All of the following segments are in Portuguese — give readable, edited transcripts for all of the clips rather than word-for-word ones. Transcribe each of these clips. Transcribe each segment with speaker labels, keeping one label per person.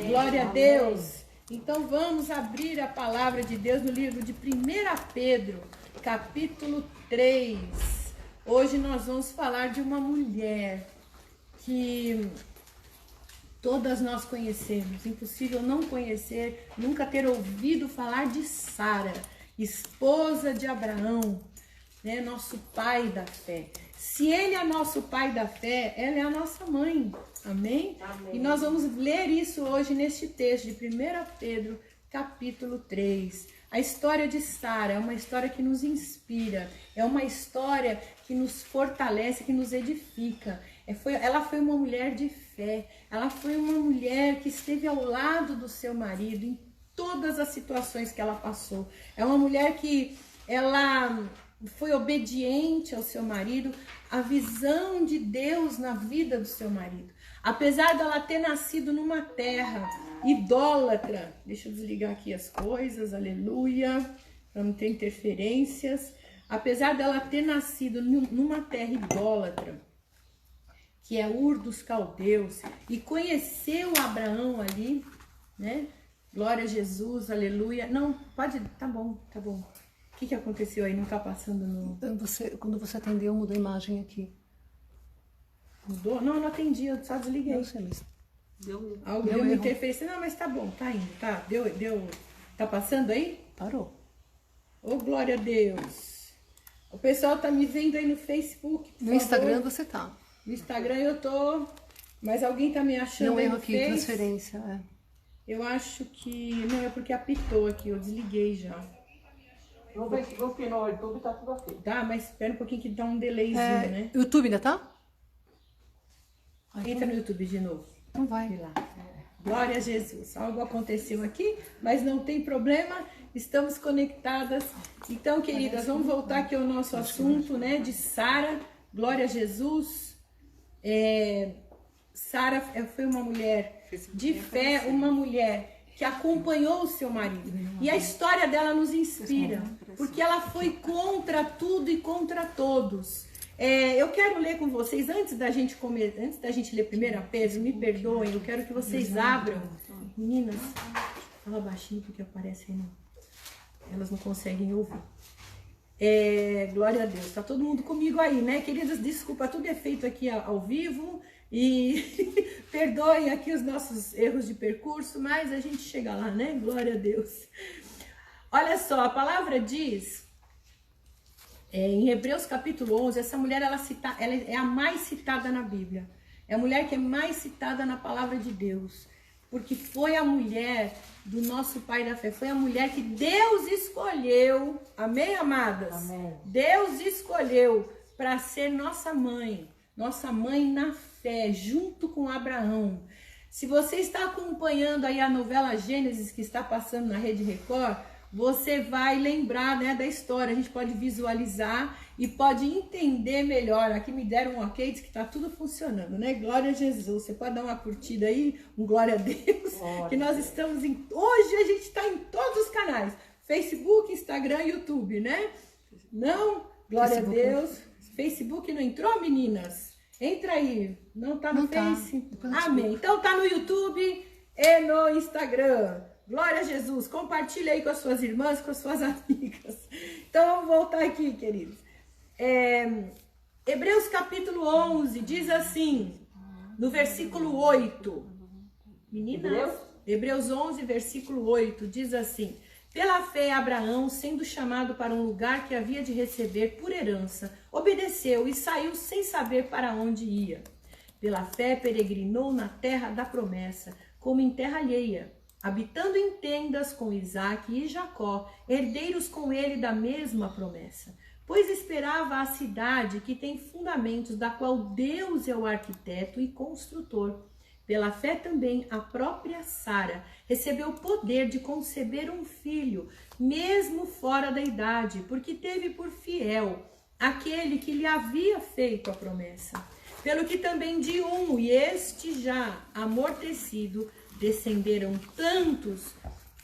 Speaker 1: Glória a Deus. Então vamos abrir a palavra de Deus no livro de 1 Pedro, capítulo 3. Hoje nós vamos falar de uma mulher que todas nós conhecemos. Impossível não conhecer, nunca ter ouvido falar de Sara, esposa de Abraão, né, nosso pai da fé. Se ele é nosso pai da fé, ela é a nossa mãe. Amém? Amém? E nós vamos ler isso hoje neste texto de 1 Pedro, capítulo 3. A história de Sara é uma história que nos inspira, é uma história que nos fortalece, que nos edifica. Ela foi uma mulher de fé, ela foi uma mulher que esteve ao lado do seu marido em todas as situações que ela passou. É uma mulher que ela foi obediente ao seu marido, a visão de Deus na vida do seu marido. Apesar dela ter nascido numa terra idólatra, deixa eu desligar aqui as coisas, aleluia, para não ter interferências. Apesar dela ter nascido numa terra idólatra, que é Ur dos Caldeus, e conheceu Abraão ali, né? Glória a Jesus, aleluia. Não, pode, tá bom. O que aconteceu aí? Não tá passando no...
Speaker 2: Quando você atendeu, mudou a imagem aqui.
Speaker 1: Mudou? Não, eu não atendi, eu só desliguei.
Speaker 2: Não sei, mas
Speaker 1: deu uma interferência. Não, mas tá bom, tá indo, tá? Deu. Tá passando aí?
Speaker 2: Parou.
Speaker 1: Oh, glória a Deus. O pessoal tá me vendo aí no Facebook, por
Speaker 2: No
Speaker 1: favor.
Speaker 2: Instagram você tá.
Speaker 1: No Instagram eu tô, mas alguém tá me achando
Speaker 2: Não
Speaker 1: aí
Speaker 2: erro
Speaker 1: no
Speaker 2: aqui,
Speaker 1: Face?
Speaker 2: transferência, é.
Speaker 1: Eu acho que... Não, é porque apitou aqui, eu desliguei já.
Speaker 3: No Facebook e no YouTube tá tudo ok.
Speaker 1: Tá, mas espera um pouquinho que dá um delayzinho, né?
Speaker 2: YouTube ainda tá?
Speaker 1: Entra no YouTube de novo.
Speaker 2: Não vai.
Speaker 1: Vai lá. Glória a Jesus. Algo aconteceu aqui, mas não tem problema. Estamos conectadas. Então, queridas, vamos voltar aqui ao nosso assunto, né? De Sara. Glória a Jesus. Sara foi uma mulher de fé, uma mulher que acompanhou o seu marido. E a história dela nos inspira, porque ela foi contra tudo e contra todos. Eu quero ler com vocês, antes da gente ler 1 Pedro, me perdoem, eu quero que vocês abram. Meninas, fala baixinho porque aparece aí, elas não conseguem ouvir. Glória a Deus, tá todo mundo comigo aí, né, queridas? Desculpa, tudo é feito aqui ao vivo e perdoem aqui os nossos erros de percurso, mas a gente chega lá, né? Glória a Deus. Olha só, a palavra diz... em Hebreus capítulo 11, essa mulher ela é a mais citada na Bíblia. É a mulher que é mais citada na palavra de Deus. Porque foi a mulher do nosso pai da fé. Foi a mulher que Deus escolheu. Amém, amadas?
Speaker 3: Amém.
Speaker 1: Deus escolheu para ser nossa mãe. Nossa mãe na fé, junto com Abraão. Se você está acompanhando aí a novela Gênesis que está passando na Rede Record, você vai lembrar, né, da história. A gente pode visualizar e pode entender melhor. Aqui me deram um ok, diz que está tudo funcionando, né? Glória a Jesus. Você pode dar uma curtida aí, um glória a Deus. Que nós estamos hoje a gente está em todos os canais. Facebook, Instagram, YouTube, né? Não? Glória Facebook, a Deus. Facebook não entrou, meninas? Entra aí. Não tá no Face? Amém. Então tá no YouTube e no Instagram. Glória a Jesus, compartilha aí com as suas irmãs, com as suas amigas. Então vamos voltar aqui, queridos. Hebreus capítulo 11 diz assim, no versículo 8. Meninas, Hebreus 11, versículo 8, diz assim: pela fé Abraão, sendo chamado para um lugar que havia de receber por herança, obedeceu e saiu sem saber para onde ia. Pela fé peregrinou na terra da promessa, como em terra alheia, habitando em tendas com Isaque e Jacó, herdeiros com ele da mesma promessa. Pois esperava a cidade que tem fundamentos, da qual Deus é o arquiteto e construtor. Pela fé também a própria Sara recebeu o poder de conceber um filho, mesmo fora da idade, porque teve por fiel aquele que lhe havia feito a promessa. Pelo que também de um, e este já amortecido, descenderam tantos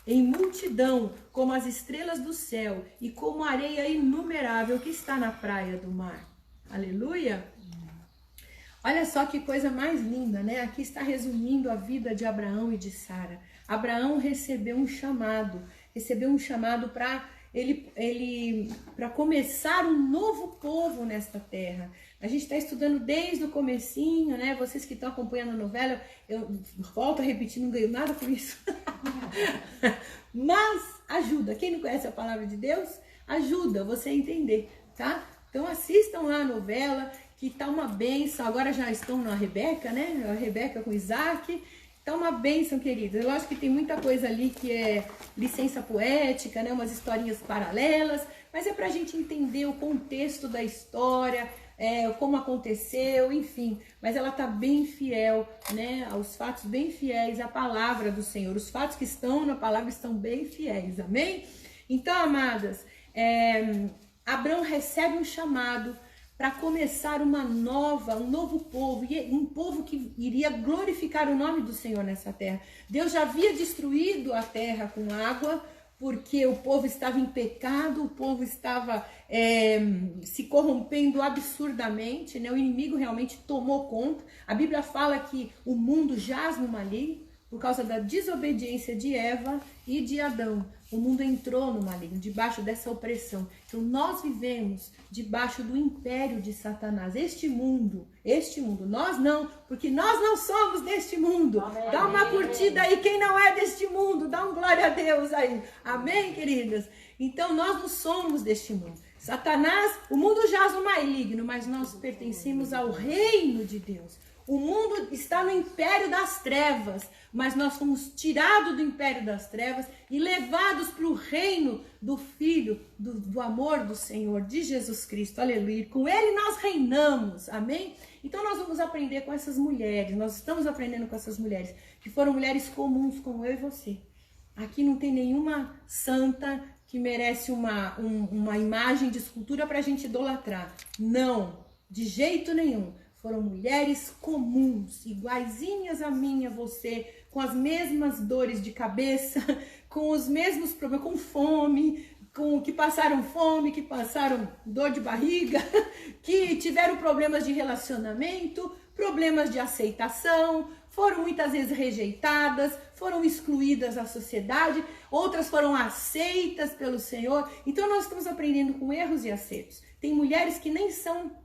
Speaker 1: em multidão como as estrelas do céu e como a areia inumerável que está na praia do mar. Aleluia! Olha só que coisa mais linda, né? Aqui está resumindo a vida de Abraão e de Sara. Abraão recebeu um chamado para para começar um novo povo nesta terra. A gente está estudando desde o comecinho, né? Vocês que estão acompanhando a novela, eu volto a repetir, não ganho nada com isso. Mas ajuda. Quem não conhece a palavra de Deus, ajuda você a entender, tá? Então assistam lá a novela, que tá uma bênção. Agora já estão na Rebeca, né? A Rebeca com Isaac. Tá uma bênção, queridos. Lógico que tem muita coisa ali que é licença poética, né? Umas historinhas paralelas, mas é pra gente entender o contexto da história, como aconteceu, enfim. Mas ela tá bem fiel, né? Aos fatos bem fiéis à palavra do Senhor. Os fatos que estão na palavra estão bem fiéis, amém? Então, amadas, Abraão recebe um chamado para começar um novo povo, um povo que iria glorificar o nome do Senhor nessa terra. Deus já havia destruído a terra com água, porque o povo estava em pecado, o povo estava se corrompendo absurdamente, né? O inimigo realmente tomou conta. A Bíblia fala que o mundo jaz no maligno, por causa da desobediência de Eva e de Adão. O mundo entrou no maligno, debaixo dessa opressão. Então nós vivemos debaixo do império de Satanás. Este mundo, nós não, porque nós não somos deste mundo. Amém. Dá uma curtida aí, quem não é deste mundo, dá um glória a Deus aí. Amém, queridas? Então nós não somos deste mundo. Satanás, o mundo jaz no maligno, mas nós pertencemos ao reino de Deus. O mundo está no império das trevas, mas nós fomos tirados do império das trevas e levados para o reino do Filho, do amor do Senhor, de Jesus Cristo, aleluia. Com Ele nós reinamos, amém? Então nós vamos aprender com essas mulheres, nós estamos aprendendo com essas mulheres, que foram mulheres comuns como eu e você. Aqui não tem nenhuma santa que merece uma imagem de escultura para a gente idolatrar. Não, de jeito nenhum. Foram mulheres comuns, iguaizinhas a mim, a você, com as mesmas dores de cabeça, com os mesmos problemas, com fome, que passaram fome, que passaram dor de barriga, que tiveram problemas de relacionamento, problemas de aceitação, foram muitas vezes rejeitadas, foram excluídas da sociedade, outras foram aceitas pelo Senhor. Então nós estamos aprendendo com erros e acertos. Tem mulheres que nem são...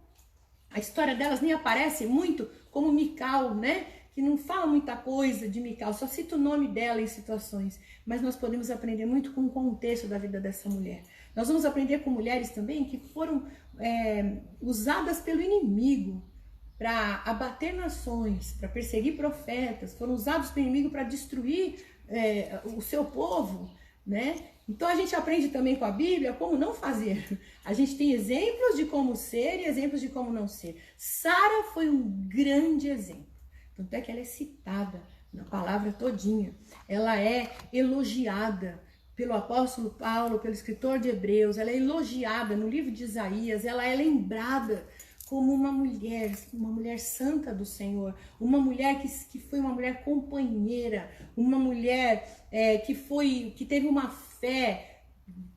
Speaker 1: A história delas nem aparece muito, como Mical, né? Que não fala muita coisa de Mical, só cita o nome dela em situações. Mas nós podemos aprender muito com o contexto da vida dessa mulher. Nós vamos aprender com mulheres também que foram usadas pelo inimigo para abater nações, para perseguir profetas, foram usados pelo inimigo para destruir o seu povo, né? Então a gente aprende também com a Bíblia como não fazer. A gente tem exemplos de como ser e exemplos de como não ser. Sara foi um grande exemplo. Tanto é que ela é citada na palavra todinha. Ela é elogiada pelo apóstolo Paulo, pelo escritor de Hebreus. Ela é elogiada no livro de Isaías. Ela é lembrada como uma mulher santa do Senhor, uma mulher que foi uma mulher companheira, uma mulher que teve uma fé,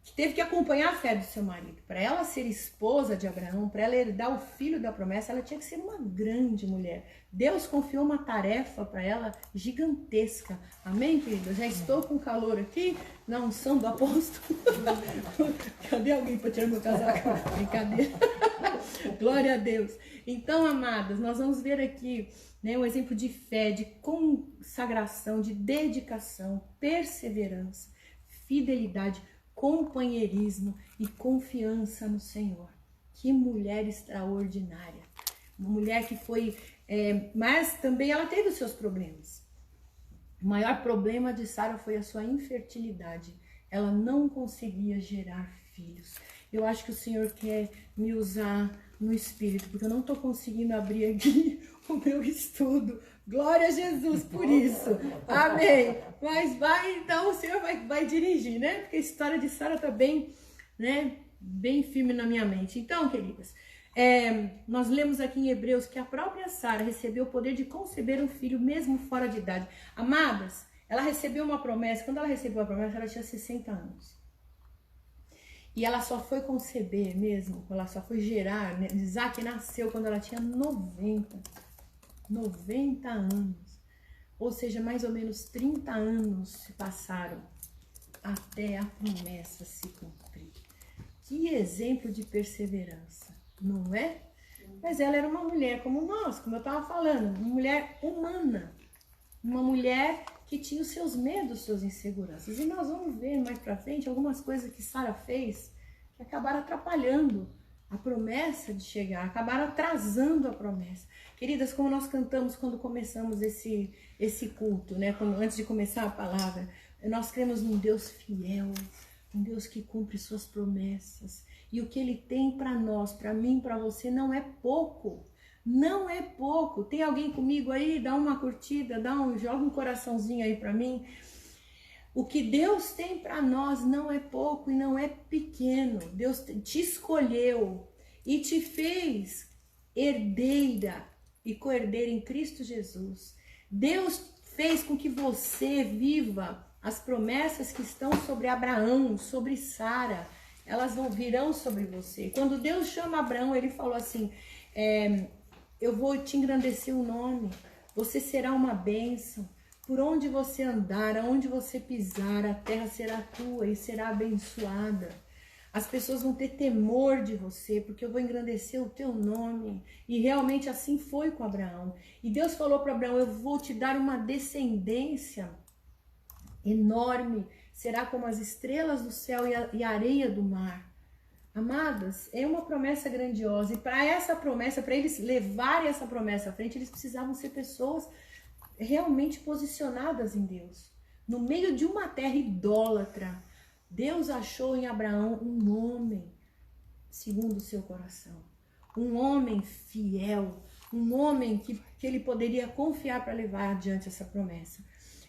Speaker 1: que teve que acompanhar a fé do seu marido. Para ela ser esposa de Abraão, para ela herdar o filho da promessa, ela tinha que ser uma grande mulher. Deus confiou uma tarefa para ela gigantesca. Amém, querida? Já estou com calor aqui na unção do apóstolo. Cadê alguém para tirar meu casaco? Brincadeira. Glória a Deus. Então, amadas, nós vamos ver aqui, né, um exemplo de fé, de consagração, de dedicação, perseverança, fidelidade, companheirismo e confiança no Senhor. Que mulher extraordinária. Uma mulher que foi... mas também ela teve os seus problemas. O maior problema de Sara foi a sua infertilidade. Ela não conseguia gerar filhos. Eu acho que o Senhor quer me usar no Espírito, porque eu não estou conseguindo abrir aqui o meu estudo. Glória a Jesus por isso. Amém. Mas então o Senhor vai dirigir, né? Porque a história de Sara está bem, né, bem firme na minha mente. Então, queridas, nós lemos aqui em Hebreus que a própria Sara recebeu o poder de conceber um filho mesmo fora de idade. Amadas, ela recebeu uma promessa. Quando ela recebeu a promessa, ela tinha 60 anos. E ela só foi conceber mesmo, ela só foi gerar, né? Isaac nasceu quando ela tinha 90 90 anos. Ou seja, mais ou menos 30 anos se passaram até a promessa se cumprir. Que exemplo de perseverança, não é? Mas ela era uma mulher como nós, como eu estava falando, uma mulher humana. Uma mulher que tinha os seus medos, suas inseguranças. E nós vamos ver mais pra frente algumas coisas que Sara fez que acabaram atrapalhando a promessa de chegar, acabaram atrasando a promessa. Queridas, como nós cantamos quando começamos esse culto, né? Antes de começar a palavra, nós cremos num Deus fiel, um Deus que cumpre suas promessas. E o que Ele tem para nós, para mim, para você, não é pouco. Não é pouco. Tem alguém comigo aí? Dá uma curtida, joga um coraçãozinho aí para mim. O que Deus tem para nós não é pouco e não é pequeno. Deus te escolheu e te fez herdeira e co-herdeira em Cristo Jesus. Deus fez com que você viva as promessas que estão sobre Abraão, sobre Sara. Elas virão sobre você. Quando Deus chama Abraão, Ele falou assim, eu vou te engrandecer o nome, você será uma bênção, por onde você andar, aonde você pisar, a terra será tua e será abençoada. As pessoas vão ter temor de você, porque eu vou engrandecer o teu nome. E realmente assim foi com Abraão. E Deus falou para Abraão, eu vou te dar uma descendência enorme, será como as estrelas do céu e a areia do mar. Amadas, é uma promessa grandiosa, e para essa promessa, para eles levarem essa promessa à frente, eles precisavam ser pessoas realmente posicionadas em Deus. No meio de uma terra idólatra, Deus achou em Abraão um homem segundo o seu coração, um homem fiel, um homem que ele poderia confiar para levar adiante essa promessa.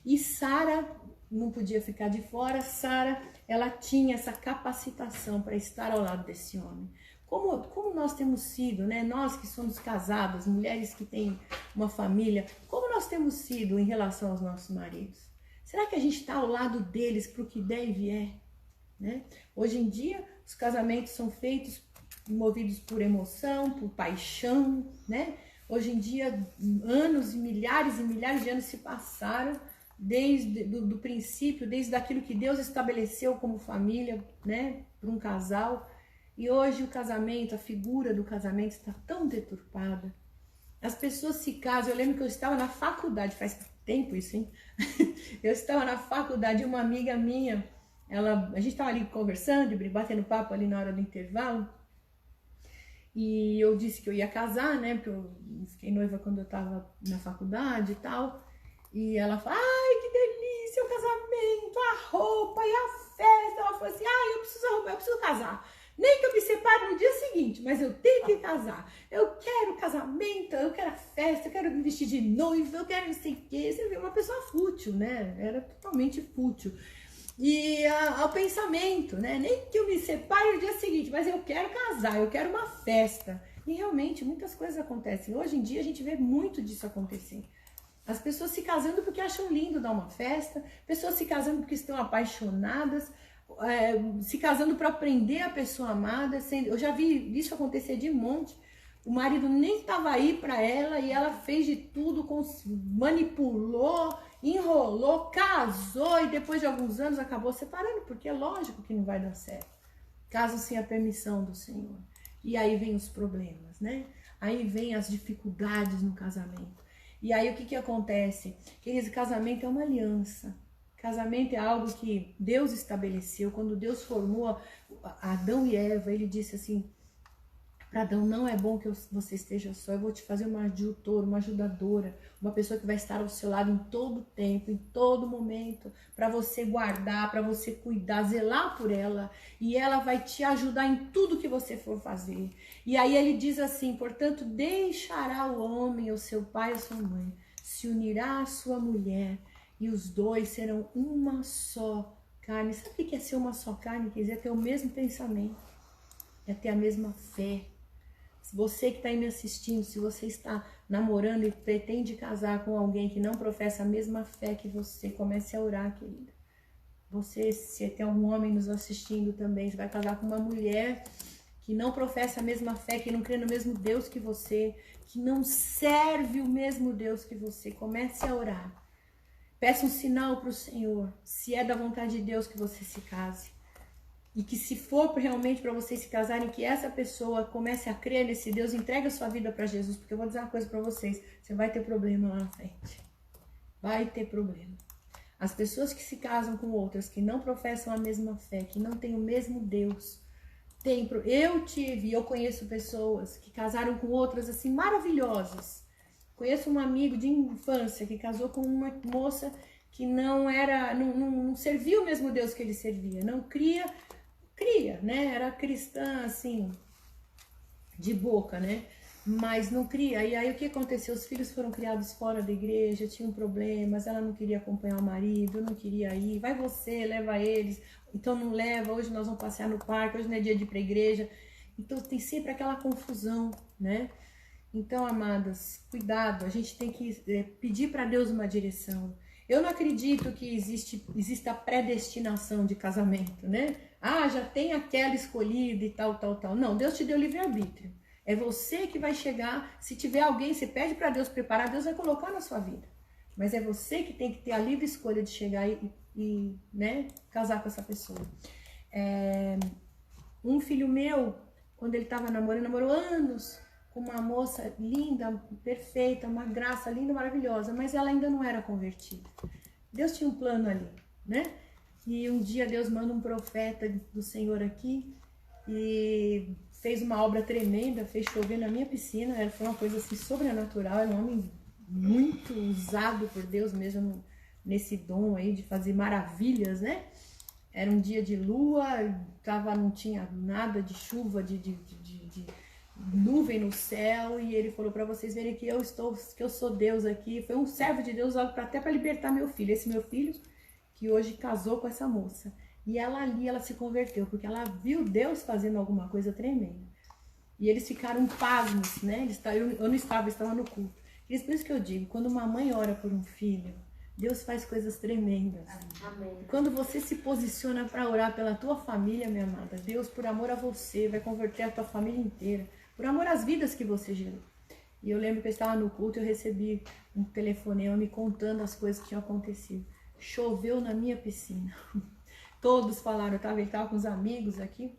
Speaker 1: E Sara não podia ficar de fora. Sara, ela tinha essa capacitação para estar ao lado desse homem. Como nós temos sido, né? Nós que somos casadas, mulheres que têm uma família, como nós temos sido em relação aos nossos maridos? Será que a gente está ao lado deles para o que der e vier? Né? Hoje em dia, os casamentos são feitos, movidos por emoção, por paixão, né? Hoje em dia, anos e milhares de anos se passaram desde do princípio, desde aquilo que Deus estabeleceu como família, né, para um casal. E hoje o casamento, a figura do casamento está tão deturpada. As pessoas se casam. Eu lembro que eu estava na faculdade, faz tempo isso, hein? Eu estava na faculdade, uma amiga minha, a gente estava ali conversando, batendo papo ali na hora do intervalo. E eu disse que eu ia casar, né, porque eu fiquei noiva quando eu estava na faculdade e tal. E ela falou, ai, que delícia, o casamento, a roupa e a festa. Ela falou assim, ai, eu preciso casar. Nem que eu me separe no dia seguinte, mas eu tenho que casar. Eu quero casamento, eu quero a festa, eu quero me vestir de noiva, eu quero não sei o quê. Você vê, uma pessoa fútil, né? Era totalmente fútil. E ao pensamento, né? Nem que eu me separe no dia seguinte, mas eu quero casar, eu quero uma festa. E realmente, muitas coisas acontecem. Hoje em dia, a gente vê muito disso acontecer. As pessoas se casando porque acham lindo dar uma festa, pessoas se casando porque estão apaixonadas, se casando para prender a pessoa amada. Eu já vi isso acontecer de monte. O marido nem estava aí para ela e ela fez de tudo, manipulou, enrolou, casou e depois de alguns anos acabou separando, porque é lógico que não vai dar certo. Caso sem a permissão do Senhor. E aí vem os problemas, né? Aí vem as dificuldades no casamento. E aí o que acontece? Queridos, casamento é uma aliança. Casamento é algo que Deus estabeleceu. Quando Deus formou Adão e Eva, Ele disse assim, para Adão, não é bom que você esteja só, eu vou te fazer uma ajutora, uma ajudadora, uma pessoa que vai estar ao seu lado em todo tempo, em todo momento, para você guardar, para você cuidar, zelar por ela, e ela vai te ajudar em tudo que você for fazer. E aí ele diz assim, portanto, deixará o homem, o seu pai e a sua mãe, se unirá à sua mulher, e os dois serão uma só carne. Sabe o que é ser uma só carne? Quer dizer, é ter o mesmo pensamento, é ter a mesma fé. Se você que está aí me assistindo, se você está namorando e pretende casar com alguém que não professa a mesma fé que você, comece a orar, querida. Você, se tem algum homem nos assistindo também, você vai casar com uma mulher que não professa a mesma fé, que não crê no mesmo Deus que você, que não serve o mesmo Deus que você, comece a orar. Peça um sinal para o Senhor, se é da vontade de Deus que você se case. E que se for realmente para vocês se casarem, que essa pessoa comece a crer nesse Deus, entregue a sua vida para Jesus, porque eu vou dizer uma coisa para vocês, você vai ter problema lá na frente. Vai ter problema. As pessoas que se casam com outras, que não professam a mesma fé, que não têm o mesmo Deus, eu conheço pessoas que casaram com outras assim maravilhosas. Conheço um amigo de infância que casou com uma moça que não servia o mesmo Deus que ele servia, não cria, né? Era cristã assim, de boca, né? Mas não cria. E aí o que aconteceu? Os filhos foram criados fora da igreja, tinham problemas, ela não queria acompanhar o marido, não queria ir. Vai você, leva eles. Então não leva, hoje nós vamos passear no parque, hoje não é dia de ir pra igreja. Então tem sempre aquela confusão, né? Então, amadas, cuidado, a gente tem que pedir para Deus uma direção. Eu não acredito que exista predestinação de casamento, né? Ah, já tem aquela escolhida e tal. Não, Deus te deu livre-arbítrio. É você que vai chegar, se tiver alguém, você pede para Deus preparar, Deus vai colocar na sua vida. Mas é você que tem que ter a livre escolha de chegar e né, casar com essa pessoa. Um filho meu, quando ele estava namorou anos com uma moça linda, perfeita, uma graça linda, maravilhosa, mas ela ainda não era convertida. Deus tinha um plano ali, né? E um dia Deus manda um profeta do Senhor aqui e fez uma obra tremenda, fez chover na minha piscina, foi uma coisa assim sobrenatural, era um homem muito usado por Deus mesmo nesse dom aí de fazer maravilhas, né? Era um dia de lua, não tinha nada de chuva, de nuvem no céu, e ele falou para vocês verem que eu sou Deus aqui. Foi um servo de Deus até para libertar meu filho, esse meu filho que hoje casou com essa moça. E ela se converteu, porque ela viu Deus fazendo alguma coisa tremenda. E eles ficaram pasmos, né? Eu não estava, no culto. Por isso que eu digo, quando uma mãe ora por um filho, Deus faz coisas tremendas. Amém. Quando você se posiciona para orar pela tua família, minha amada, Deus, por amor a você, vai converter a tua família inteira. Por amor às vidas que você gerou. E eu lembro que eu estava no culto e eu recebi um telefonema me contando as coisas que tinham acontecido. Choveu na minha piscina. Todos falaram, ele estava com os amigos aqui.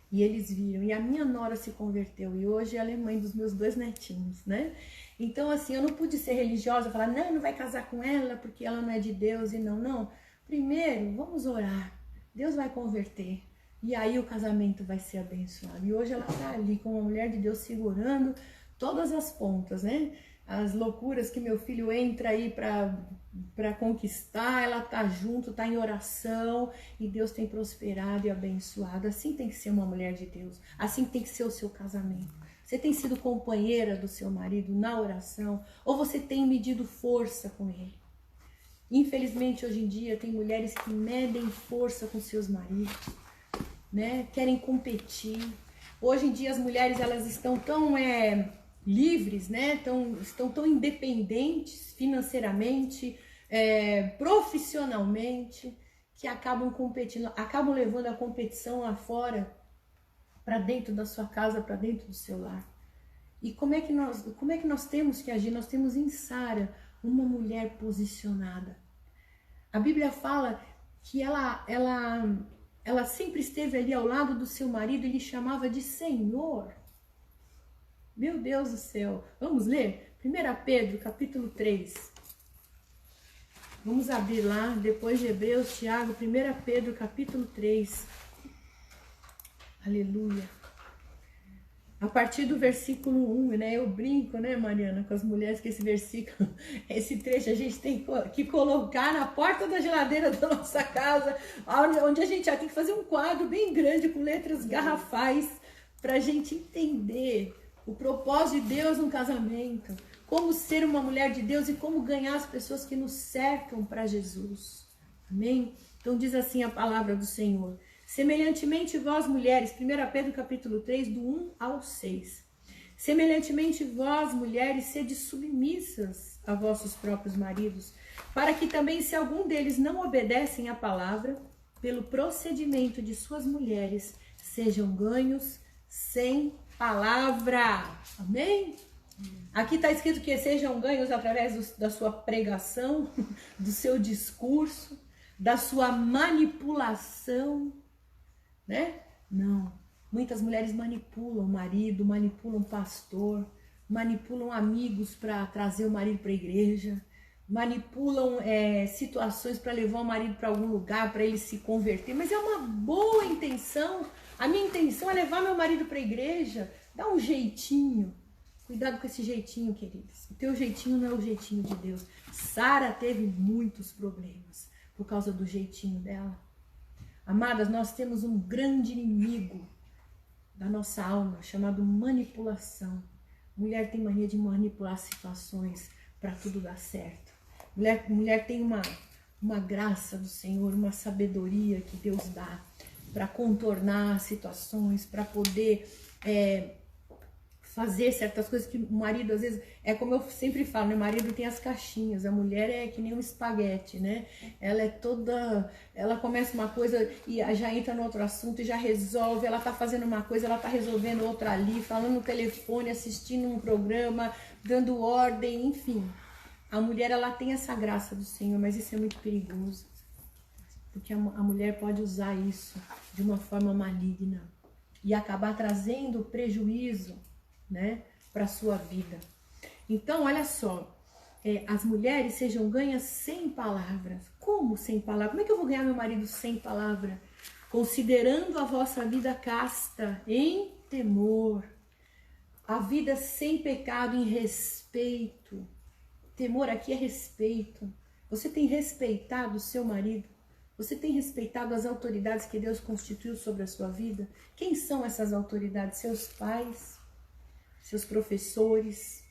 Speaker 1: E eles viram. E a minha nora se converteu. E hoje ela é mãe dos meus 2 netinhos, né? Então, assim, eu não pude ser religiosa, falar, não vai casar com ela porque ela não é de Deus. E não. Primeiro, vamos orar. Deus vai converter. E aí o casamento vai ser abençoado. E hoje ela está ali com uma mulher de Deus segurando todas as pontas, né? As loucuras que meu filho entra aí para conquistar, ela tá junto, tá em oração, e Deus tem prosperado e abençoado. Assim tem que ser uma mulher de Deus. Assim tem que ser o seu casamento. Você tem sido companheira do seu marido na oração, ou você tem medido força com ele? Infelizmente, hoje em dia, tem mulheres que medem força com seus maridos, né? Querem competir. Hoje em dia as mulheres elas estão tão livres, né? Estão tão independentes financeiramente, profissionalmente, que acabam competindo, acabam levando a competição lá fora para dentro da sua casa, para dentro do seu lar. E como é que nós temos que agir? Nós temos em Sara uma mulher posicionada. A Bíblia fala que ela sempre esteve ali ao lado do seu marido e lhe chamava de Senhor. Meu Deus do céu. Vamos ler? 1 Pedro, capítulo 3. Vamos abrir lá, depois de Hebreus, Tiago, 1 Pedro, capítulo 3. Aleluia. A partir do versículo 1, né? Eu brinco, né, Mariana, com as mulheres, que esse versículo, esse trecho a gente tem que colocar na porta da geladeira da nossa casa, onde a gente já tem que fazer um quadro bem grande com letras garrafais para a gente entender o propósito de Deus no casamento, como ser uma mulher de Deus e como ganhar as pessoas que nos cercam para Jesus. Amém? Então diz assim a palavra do Senhor. Semelhantemente vós mulheres, 1 Pedro capítulo 3, do 1 ao 6. Semelhantemente vós mulheres, sede submissas a vossos próprios maridos, para que também se algum deles não obedecem à palavra, pelo procedimento de suas mulheres, sejam ganhos sem palavra. Amém? Aqui está escrito que sejam ganhos através da sua pregação, do seu discurso, da sua manipulação, né? Não. Muitas mulheres manipulam o marido, manipulam o pastor, manipulam amigos para trazer o marido para a igreja, manipulam situações para levar o marido para algum lugar, para ele se converter. Mas é uma boa intenção. A minha intenção é levar meu marido para a igreja. Dá um jeitinho. Cuidado com esse jeitinho, queridos. O teu jeitinho não é o jeitinho de Deus. Sara teve muitos problemas por causa do jeitinho dela. Amadas, nós temos um grande inimigo da nossa alma, chamado manipulação. Mulher tem mania de manipular situações para tudo dar certo. Mulher tem uma graça do Senhor, uma sabedoria que Deus dá para contornar situações, para poder fazer certas coisas que o marido, às vezes, é como eu sempre falo, né? O marido tem as caixinhas, a mulher é que nem um espaguete, né? Ela começa uma coisa e já entra no outro assunto e já resolve, ela tá fazendo uma coisa, ela tá resolvendo outra ali, falando no telefone, assistindo um programa, dando ordem, enfim. A mulher, ela tem essa graça do Senhor, mas isso é muito perigoso, porque a mulher pode usar isso de uma forma maligna e acabar trazendo prejuízo, né, para sua vida. Então, olha só, as mulheres sejam ganhas sem palavras. Como sem palavras? Como é que eu vou ganhar meu marido sem palavra? Considerando a vossa vida casta, em temor, a vida sem pecado, em respeito. Temor aqui é respeito. Você tem respeitado o seu marido? Você tem respeitado as autoridades que Deus constituiu sobre a sua vida? Quem são essas autoridades? Seus pais? Seus professores,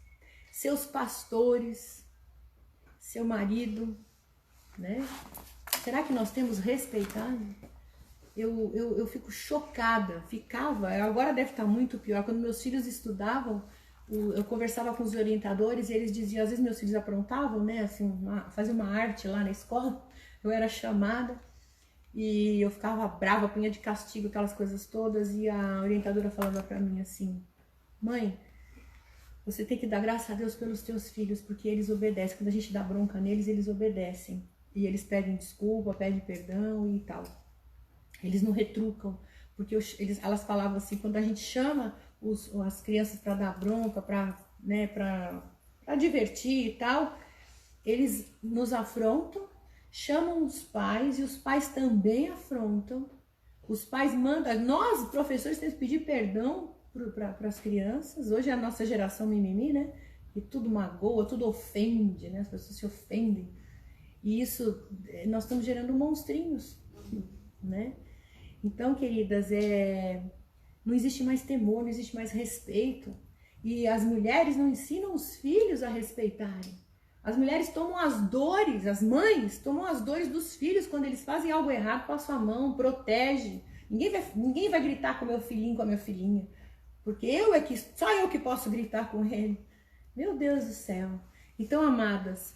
Speaker 1: seus pastores, seu marido, né? Será que nós temos respeitado? Eu fico chocada, agora deve estar muito pior. Quando meus filhos estudavam, eu conversava com os orientadores e eles diziam, às vezes meus filhos aprontavam, né? Assim, faziam uma arte lá na escola, eu era chamada e eu ficava brava, punha de castigo, aquelas coisas todas, e a orientadora falava pra mim assim: mãe, você tem que dar graças a Deus pelos teus filhos, porque eles obedecem. Quando a gente dá bronca neles, eles obedecem. E eles pedem desculpa, pedem perdão e tal. Eles não retrucam, porque elas falavam assim, quando a gente chama as crianças para dar bronca, para divertir e tal, eles nos afrontam, chamam os pais e os pais também afrontam. Os pais mandam, nós, professores, temos que pedir perdão para as crianças. Hoje é a nossa geração mimimi, né? E tudo magoa, tudo ofende, né? As pessoas se ofendem. E isso, nós estamos gerando monstrinhos, né? Então, queridas, não existe mais temor, não existe mais respeito. E as mulheres não ensinam os filhos a respeitarem. As mulheres tomam as dores, as mães tomam as dores dos filhos quando eles fazem algo errado, passam a mão, protege. Ninguém vai gritar com meu filhinho, com a minha filhinha. Porque só eu que posso gritar com ele. Meu Deus do céu. Então, amadas,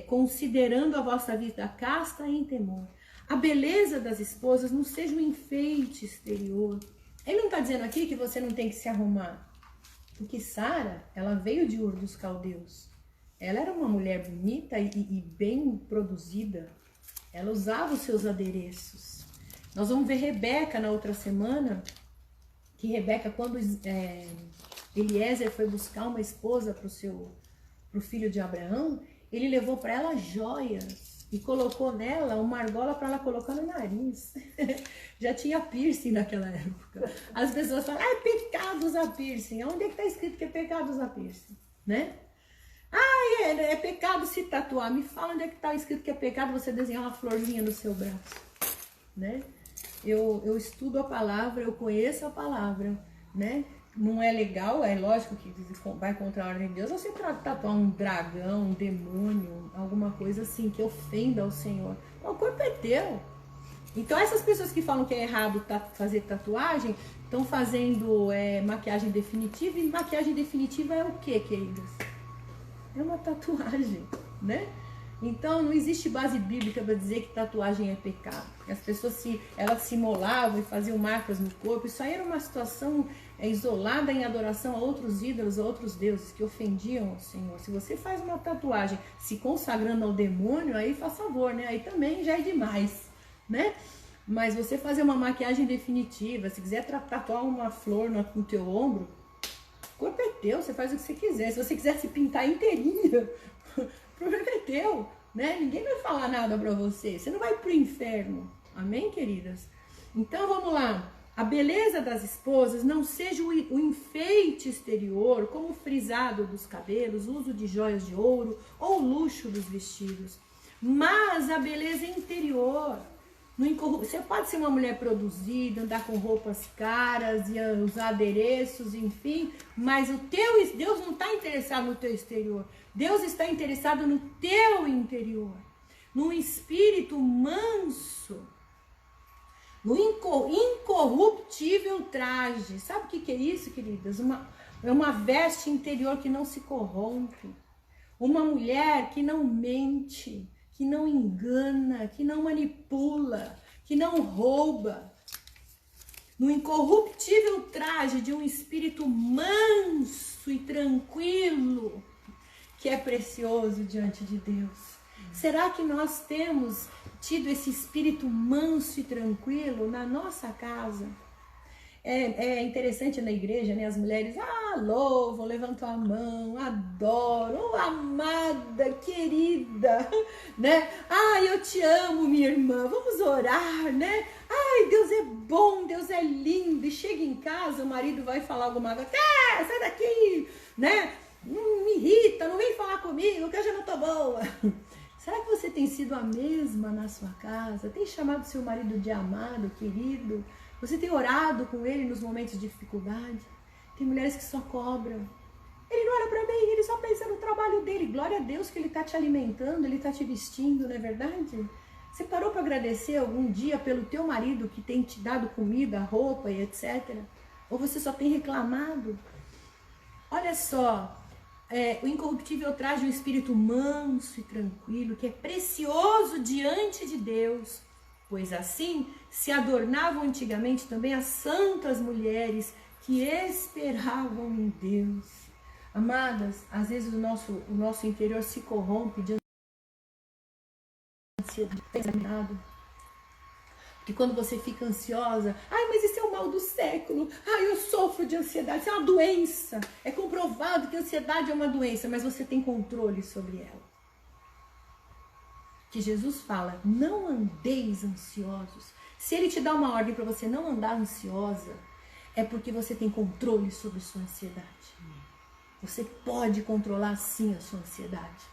Speaker 1: considerando a vossa vida casta em temor, a beleza das esposas não seja um enfeite exterior. Ele não está dizendo aqui que você não tem que se arrumar. Porque Sara, ela veio de Ur dos Caldeus. Ela era uma mulher bonita e bem produzida. Ela usava os seus adereços. Nós vamos ver Rebeca na outra semana, que Rebeca, quando Eliezer foi buscar uma esposa para o filho de Abraão, ele levou para ela joias e colocou nela uma argola para ela colocar no nariz. Já tinha piercing naquela época. As pessoas falam, é pecado usar piercing. Onde é que está escrito que é pecado usar piercing? Né? É pecado se tatuar. Me fala onde é que está escrito que é pecado você desenhar uma florzinha no seu braço. Né? Eu estudo a palavra, eu conheço a palavra, né? Não é legal, é lógico que vai contra a ordem de Deus você tatuar um dragão, um demônio, alguma coisa assim que ofenda ao Senhor. O corpo é teu. Então essas pessoas que falam que é errado fazer tatuagem, estão fazendo maquiagem definitiva. E maquiagem definitiva é o que, queridas? É uma tatuagem, né? Então não existe base bíblica para dizer que tatuagem é pecado. Porque as pessoas elas se molavam e faziam marcas no corpo. Isso aí era uma situação isolada em adoração a outros ídolos, a outros deuses que ofendiam o Senhor. Se você faz uma tatuagem se consagrando ao demônio, aí faz favor, né? Aí também já é demais, né? Mas você fazer uma maquiagem definitiva, se quiser tatuar uma flor no teu ombro, o corpo é teu, você faz o que você quiser. Se você quiser se pintar inteirinha, o problema é teu, né? Ninguém vai falar nada pra você. Você não vai pro inferno. Amém, queridas? Então, vamos lá. A beleza das esposas não seja o enfeite exterior, como o frisado dos cabelos, o uso de joias de ouro ou o luxo dos vestidos, mas a beleza interior. Você pode ser uma mulher produzida, andar com roupas caras, e usar adereços, enfim, mas Deus não está interessado no teu exterior. Deus está interessado no teu interior, num espírito manso, no incorruptível traje. Sabe o que é isso, queridas? É uma veste interior que não se corrompe. Uma mulher que não mente, que não engana, que não manipula, que não rouba. No incorruptível traje de um espírito manso e tranquilo, que é precioso diante de Deus. Será que nós temos tido esse espírito manso e tranquilo na nossa casa? É interessante na igreja, né? As mulheres louvam, levantam a mão, adoram, amada, querida, né? Eu te amo, minha irmã, vamos orar, né? Deus é bom, Deus é lindo. E chega em casa, o marido vai falar alguma coisa, sai daqui, né? Não me irrita, não vem falar comigo, que eu já não tô boa. Será que você tem sido a mesma na sua casa? Tem chamado seu marido de amado, querido? Você tem orado com ele nos momentos de dificuldade? Tem mulheres que só cobram. Ele não olha para mim, ele só pensa no trabalho dele. Glória a Deus que ele está te alimentando, ele está te vestindo, não é verdade? Você parou para agradecer algum dia pelo teu marido que tem te dado comida, roupa e etc? Ou você só tem reclamado? Olha só, o incorruptível traz um espírito manso e tranquilo, que é precioso diante de Deus. Pois assim se adornavam antigamente também as santas mulheres que esperavam em Deus. Amadas, às vezes o nosso interior se corrompe de ansiedade. Porque quando você fica ansiosa, mas isso é o mal do século, eu sofro de ansiedade, isso é uma doença. É comprovado que a ansiedade é uma doença, mas você tem controle sobre ela. Que Jesus fala, não andeis ansiosos. Se ele te dá uma ordem para você não andar ansiosa, é porque você tem controle sobre sua ansiedade. Você pode controlar sim a sua ansiedade.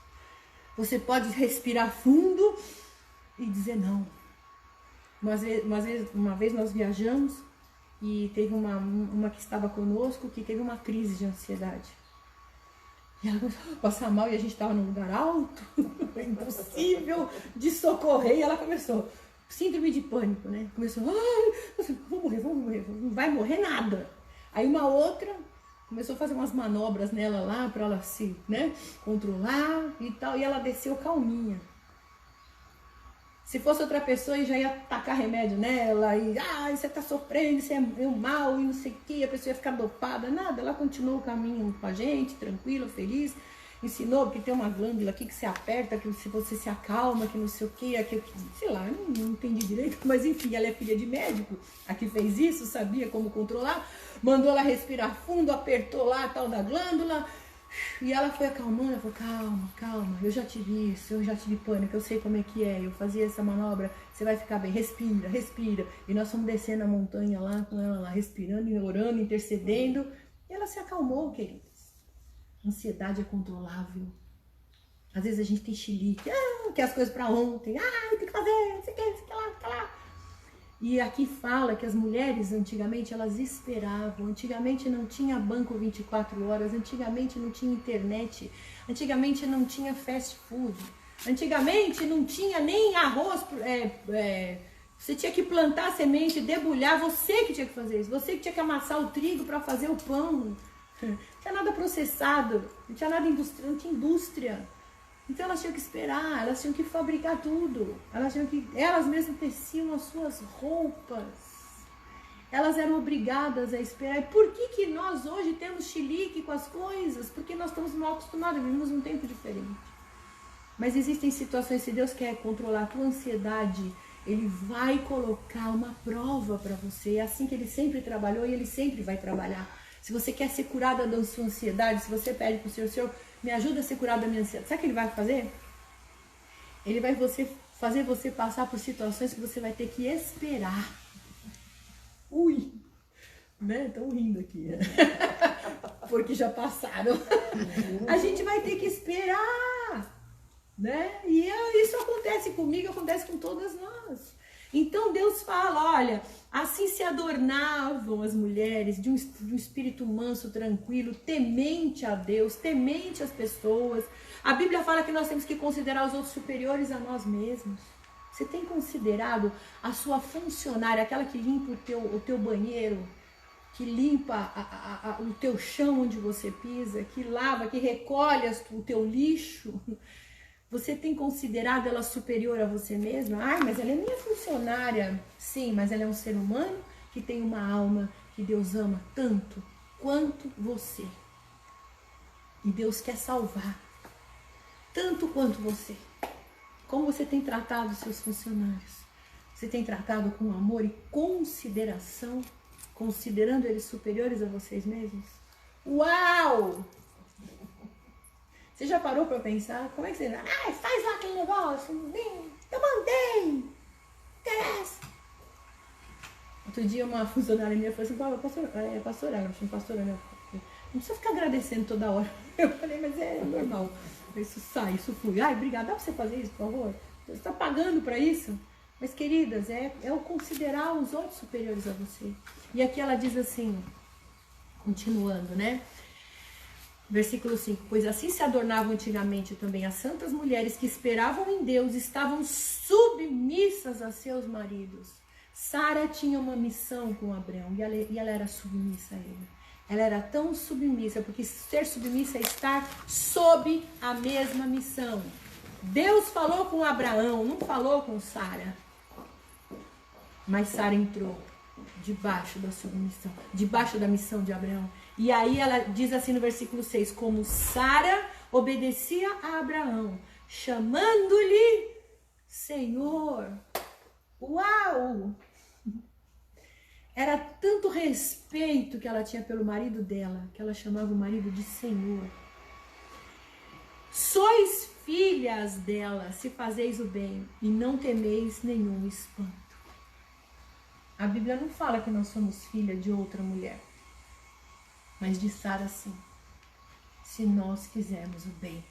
Speaker 1: Você pode respirar fundo e dizer não. Uma vez nós viajamos e teve uma que estava conosco que teve uma crise de ansiedade. E ela começou a passar mal e a gente estava num lugar alto, impossível de socorrer. E ela começou, síndrome de pânico, né? Começou, vou morrer, não vai morrer nada. Aí uma outra começou a fazer umas manobras nela lá para ela se, controlar e tal. E ela desceu calminha. Se fosse outra pessoa, já ia tacar remédio nela, e você tá sofrendo, você é mal, e não sei o que, a pessoa ia ficar dopada, nada. Ela continuou o caminho com a gente, tranquila, feliz, ensinou que tem uma glândula aqui que se aperta, que se você se acalma, que não sei o que, sei lá, não entendi direito, mas enfim, ela é filha de médico, a que fez isso, sabia como controlar, mandou ela respirar fundo, apertou lá a tal da glândula, e ela foi acalmando, ela falou, calma, eu já tive isso, eu já tive pânico, eu sei como é que é, eu fazia essa manobra, você vai ficar bem, respira. E nós fomos descendo a montanha lá, com ela lá, respirando, orando, intercedendo, e ela se acalmou, queridas. Ansiedade é controlável. Às vezes a gente tem chilique, quer as coisas pra ontem, tem que fazer, não sei o que lá. E aqui fala que as mulheres antigamente elas esperavam, antigamente não tinha banco 24 horas, antigamente não tinha internet, antigamente não tinha fast food, antigamente não tinha nem arroz, você tinha que plantar a semente, debulhar, você que tinha que fazer isso, você que tinha que amassar o trigo para fazer o pão, não tinha nada processado, não tinha nada industrial, não tinha indústria. Então elas tinham que esperar, elas tinham que fabricar tudo. Elas mesmas teciam as suas roupas. Elas eram obrigadas a esperar. E por que nós hoje temos chilique com as coisas? Porque nós estamos mal acostumados, vivemos um tempo diferente. Mas existem situações, se Deus quer controlar a tua ansiedade, Ele vai colocar uma prova para você. É assim que Ele sempre trabalhou e Ele sempre vai trabalhar. Se você quer ser curada da sua ansiedade, se você pede para o Senhor, me ajuda a ser curada da minha ansiedade. Sabe o que Ele vai fazer? Ele vai fazer você passar por situações que você vai ter que esperar. Ui! Né? Estão rindo aqui. Né? Porque já passaram. A gente vai ter que esperar. Né? E isso acontece comigo, acontece com todas nós. Então Deus fala, olha, assim se adornavam as mulheres de um espírito manso, tranquilo, temente a Deus, temente às pessoas. A Bíblia fala que nós temos que considerar os outros superiores a nós mesmos. Você tem considerado a sua funcionária, aquela que limpa o teu banheiro, que limpa o teu chão onde você pisa, que lava, que recolhe o teu lixo? Você tem considerado ela superior a você mesma? Ai, mas ela é minha funcionária. Sim, mas ela é um ser humano que tem uma alma que Deus ama tanto quanto você. E Deus quer salvar tanto quanto você. Como você tem tratado os seus funcionários? Você tem tratado com amor e consideração, considerando eles superiores a vocês mesmos? Uau! Você já parou para pensar? Como é que você... Ah, faz lá aquele negócio. Eu mandei. Interessa. Outro dia uma funcionária minha falou assim, pastora, ela chama pastora, né? Não precisa ficar agradecendo toda hora. Eu falei, mas é normal. Isso sai, isso flui. Ai, obrigada, dá pra você fazer isso, por favor? Você está pagando para isso? Mas, queridas, é o considerar os outros superiores a você. E aqui ela diz assim, continuando, né? Versículo 5, pois assim se adornavam antigamente também as santas mulheres que esperavam em Deus, estavam submissas a seus maridos. Sara tinha uma missão com Abraão e ela era submissa a ele. Ela era tão submissa, porque ser submissa é estar sob a mesma missão. Deus falou com Abraão, não falou com Sara. Mas Sara entrou debaixo da submissão, debaixo da missão de Abraão. E aí ela diz assim no versículo 6, como Sara obedecia a Abraão, chamando-lhe Senhor. Uau! Era tanto respeito que ela tinha pelo marido dela, que ela chamava o marido de Senhor. Sois filhas dela, se fazeis o bem, e não temeis nenhum espanto. A Bíblia não fala que nós somos filha de outra mulher, mas de Sara sim, se nós fizermos o bem.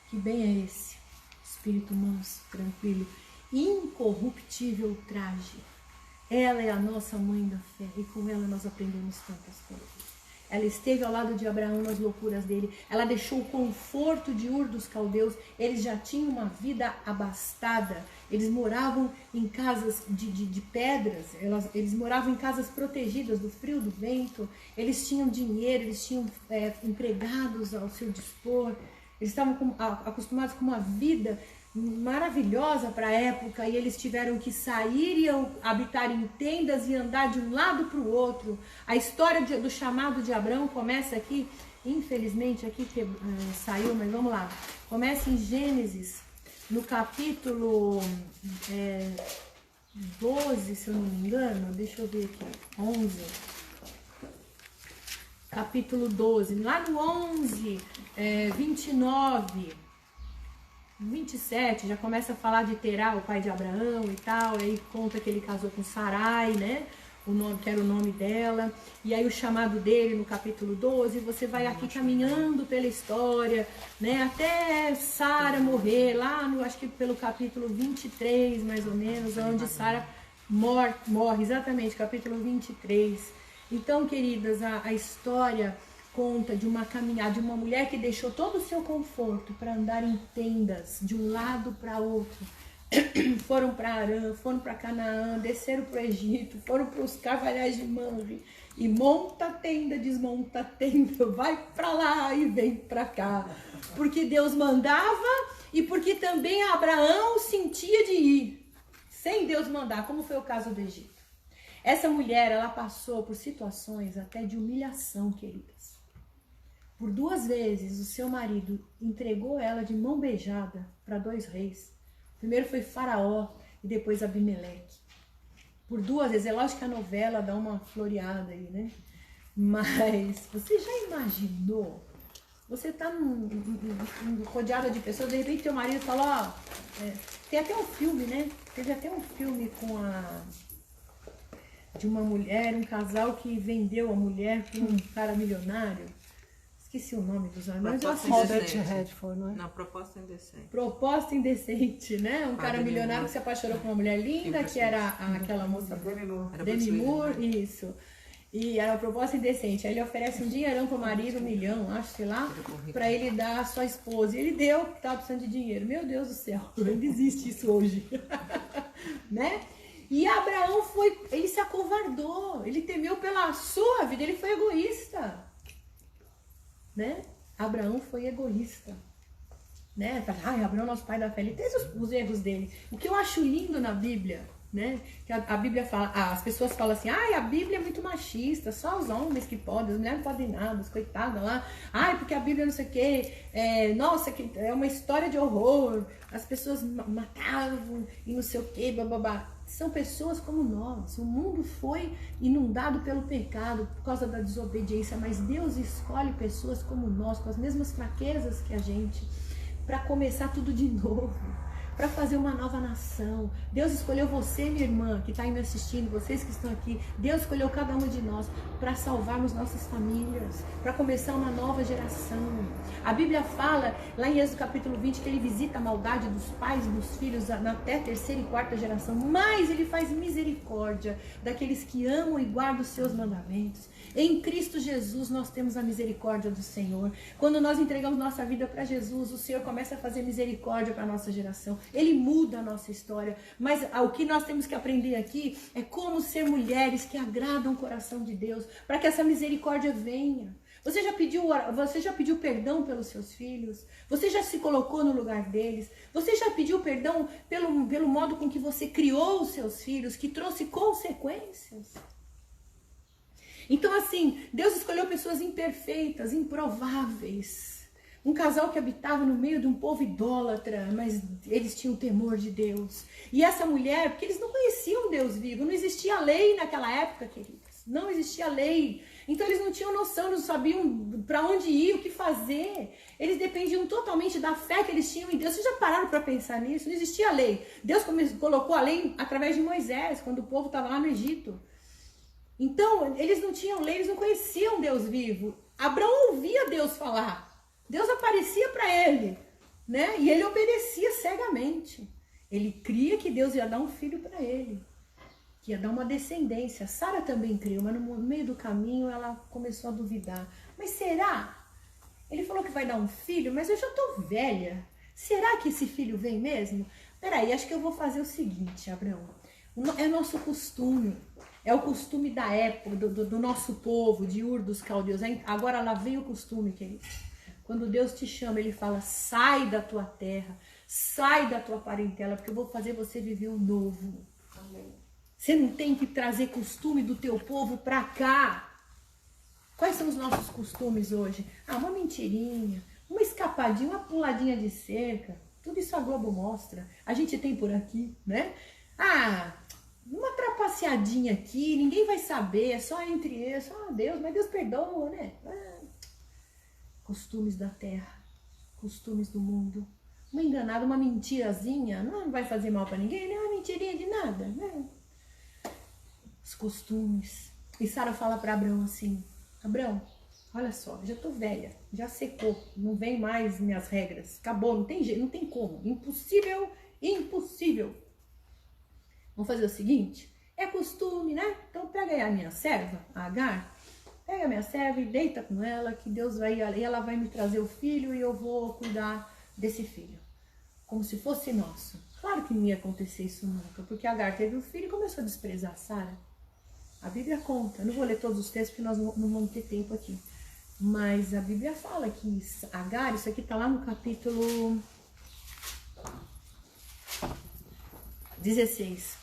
Speaker 1: Que bem é esse? Espírito manso, tranquilo, incorruptível traje. Ela é a nossa mãe da fé e com ela nós aprendemos tantas coisas. Ela esteve ao lado de Abraão nas loucuras dele. Ela deixou o conforto de Ur dos caldeus. Eles já tinham uma vida abastada. Eles moravam em casas de pedras. Eles moravam em casas protegidas do frio, do vento. Eles tinham dinheiro, eles tinham empregados ao seu dispor. Eles estavam acostumados com uma vida maravilhosa para a época, e eles tiveram que sair e habitar em tendas e andar de um lado para o outro. A história do chamado de Abraão começa aqui, infelizmente aqui saiu, mas vamos lá. Começa em Gênesis, no capítulo 12, se eu não me engano, deixa eu ver aqui, 11. Capítulo 12, lá no 11, 29... 27, já começa a falar de Terá, o pai de Abraão e tal, aí conta que ele casou com Sarai, né, o nome, que era o nome dela, e aí o chamado dele no capítulo 12, você vai aqui caminhando pela história, né, até Sara morrer, lá no, acho que pelo capítulo 23, mais ou menos, onde Sara morre, exatamente, capítulo 23. Então, queridas, a história conta de uma caminhada, de uma mulher que deixou todo o seu conforto para andar em tendas de um lado para outro. Foram para Arã, foram para Canaã, desceram para o Egito, foram para os carvalhais de Mamre, E monta a tenda, desmonta a tenda, vai pra lá e vem pra cá. Porque Deus mandava e porque também Abraão sentia de ir, sem Deus mandar, como foi o caso do Egito. Essa mulher, ela passou por situações até de humilhação, queridas. Por 2 vezes o seu marido entregou ela de mão beijada para 2 reis. Primeiro foi Faraó e depois Abimeleque. Por 2 vezes, é lógico que a novela dá uma floreada aí, né? Mas você já imaginou? Você tá rodeada de pessoas, de repente teu marido fala, tem até um filme, né? Teve até um filme de uma mulher, um casal que vendeu a mulher para um cara milionário. Esqueci o nome dos homens.
Speaker 2: Robert Redford, não é?
Speaker 3: Não, Proposta Indecente.
Speaker 1: Proposta Indecente, né? Um cara milionário que se apaixonou por uma mulher linda, que era aquela moça Demi Moore, isso. E era uma proposta indecente. Aí ele oferece um dinheirão pro marido, 1 milhão, acho, sei lá, pra ele dar a sua esposa. E ele deu, porque tava precisando de dinheiro. Meu Deus do céu, ainda existe isso hoje. Né? E Abraão ele se acovardou, ele temeu pela sua vida, ele foi egoísta. Né? Abraão foi egoísta. Né? Abraão, nosso pai da fé, ele teve os erros dele. O que eu acho lindo na Bíblia, né? Que a Bíblia fala, as pessoas falam assim, a Bíblia é muito machista, só os homens que podem, as mulheres não podem nada, coitadas lá, porque a Bíblia não sei o quê, nossa, que é uma história de horror, as pessoas matavam e não sei o quê, bababá. São pessoas como nós, o mundo foi inundado pelo pecado por causa da desobediência, mas Deus escolhe pessoas como nós, com as mesmas fraquezas que a gente, para começar tudo de novo. Para fazer uma nova nação. Deus escolheu você, minha irmã, que está aí me assistindo, vocês que estão aqui. Deus escolheu cada uma de nós para salvarmos nossas famílias, para começar uma nova geração. A Bíblia fala, lá em Êxodo capítulo 20, que ele visita a maldade dos pais e dos filhos até a 3ª e 4ª geração, mas ele faz misericórdia daqueles que amam e guardam os seus mandamentos. Em Cristo Jesus nós temos a misericórdia do Senhor. Quando nós entregamos nossa vida para Jesus, o Senhor começa a fazer misericórdia para a nossa geração. Ele muda a nossa história. Mas o que nós temos que aprender aqui é como ser mulheres que agradam o coração de Deus, para que essa misericórdia venha. Você já pediu perdão pelos seus filhos? Você já se colocou no lugar deles? Você já pediu perdão pelo modo com que você criou os seus filhos, que trouxe consequências? Então, assim, Deus escolheu pessoas imperfeitas, improváveis. Um casal que habitava no meio de um povo idólatra, mas eles tinham temor de Deus. E essa mulher, porque eles não conheciam Deus vivo, não existia lei naquela época, queridas. Não existia lei. Então eles não tinham noção, não sabiam para onde ir, o que fazer. Eles dependiam totalmente da fé que eles tinham em Deus. Vocês já pararam para pensar nisso? Não existia lei. Deus colocou a lei através de Moisés, quando o povo estava lá no Egito. Então, eles não tinham lei, eles não conheciam Deus vivo. Abraão ouvia Deus falar. Deus aparecia para ele, né? E ele obedecia cegamente. Ele cria que Deus ia dar um filho para ele, que ia dar uma descendência. Sara também creu, mas no meio do caminho ela começou a duvidar. Mas será? Ele falou que vai dar um filho, mas eu já tô velha. Será que esse filho vem mesmo? Peraí, acho que eu vou fazer o seguinte, Abraão. É nosso costume. É o costume da época, do nosso povo, de Ur dos Caldeus. Agora lá vem o costume, querido. Quando Deus te chama, Ele fala, sai da tua terra, sai da tua parentela, porque eu vou fazer você viver o novo. Amém. Você não tem que trazer costume do teu povo pra cá. Quais são os nossos costumes hoje? Uma mentirinha, uma escapadinha, uma puladinha de cerca. Tudo isso a Globo mostra. A gente tem por aqui, né? Uma trapaceadinha aqui, ninguém vai saber, é só entre eles, só Deus, mas Deus perdoa, né? Costumes da terra, costumes do mundo. Uma enganada, uma mentirazinha, não vai fazer mal para ninguém, nem uma mentirinha de nada, né? Os costumes. E Sara fala para Abraão assim, Abraão, olha só, já tô velha, já secou, não vem mais minhas regras, acabou, não tem jeito, não tem como, impossível, impossível. Vamos fazer o seguinte, é costume, né? Então pega aí a minha serva, a Agar, pega a minha serva e deita com ela, que Deus vai, e ela vai me trazer o filho e eu vou cuidar desse filho. Como se fosse nosso. Claro que não ia acontecer isso nunca, porque Agar teve o filho e começou a desprezar Sara. A Bíblia conta. Eu não vou ler todos os textos porque nós não vamos ter tempo aqui. Mas a Bíblia fala que Agar, isso aqui está lá no capítulo 16.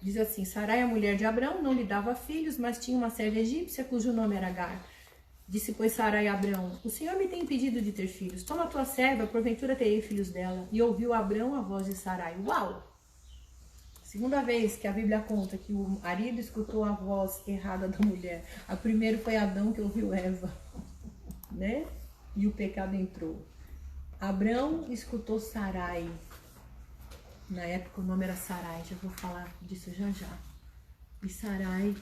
Speaker 1: Diz assim: Sarai, a mulher de Abrão, não lhe dava filhos, mas tinha uma serva egípcia cujo nome era Agar. Disse, pois, Sarai a Abrão: o Senhor me tem impedido de ter filhos. Toma a tua serva, porventura terei filhos dela. E ouviu Abrão a voz de Sarai. Uau! Segunda vez que a Bíblia conta que o marido escutou a voz errada da mulher. A primeira foi Adão que ouviu Eva, né? E o pecado entrou. Abrão escutou Sarai. Na época o nome era Sarai, já vou falar disso já já. E Sarai,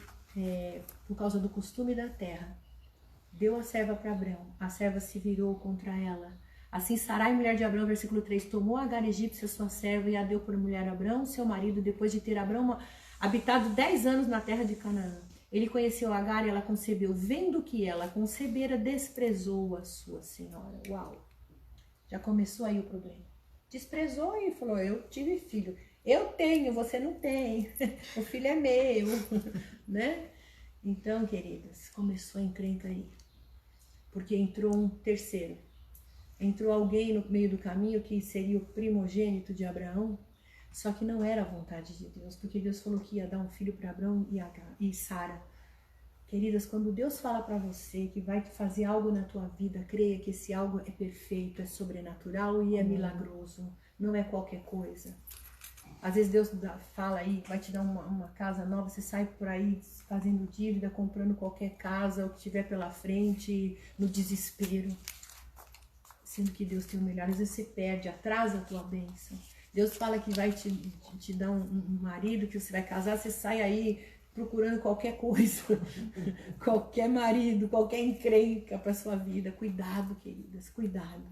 Speaker 1: por causa do costume da terra, deu a serva para Abrão. A serva se virou contra ela. Assim Sarai, mulher de Abrão, versículo 3, tomou Agar egípcia, sua serva, e a deu por mulher a Abrão, seu marido, depois de ter Abrão habitado 10 anos na terra de Canaã. Ele conheceu Agar e ela concebeu. Vendo que ela concebera, desprezou a sua senhora. Uau! Já começou aí o problema. Desprezou e falou, eu tive filho. Eu tenho, você não tem. O filho é meu, né? Então, queridas, começou a encrenca aí. Porque entrou um terceiro. Entrou alguém no meio do caminho que seria o primogênito de Abraão. Só que não era a vontade de Deus. Porque Deus falou que ia dar um filho para Abraão e Sara. Queridas, quando Deus fala para você que vai fazer algo na tua vida, creia que esse algo é perfeito, é sobrenatural e é milagroso. Não é qualquer coisa. Às vezes Deus fala aí, vai te dar uma casa nova, você sai por aí fazendo dívida, comprando qualquer casa, o que tiver pela frente, no desespero. Sendo que Deus tem o melhor. Às vezes você perde, atrasa a tua bênção. Deus fala que vai te dar um marido, que você vai casar, você sai aí procurando qualquer coisa, qualquer marido, qualquer encrenca para sua vida. Cuidado, queridas, cuidado.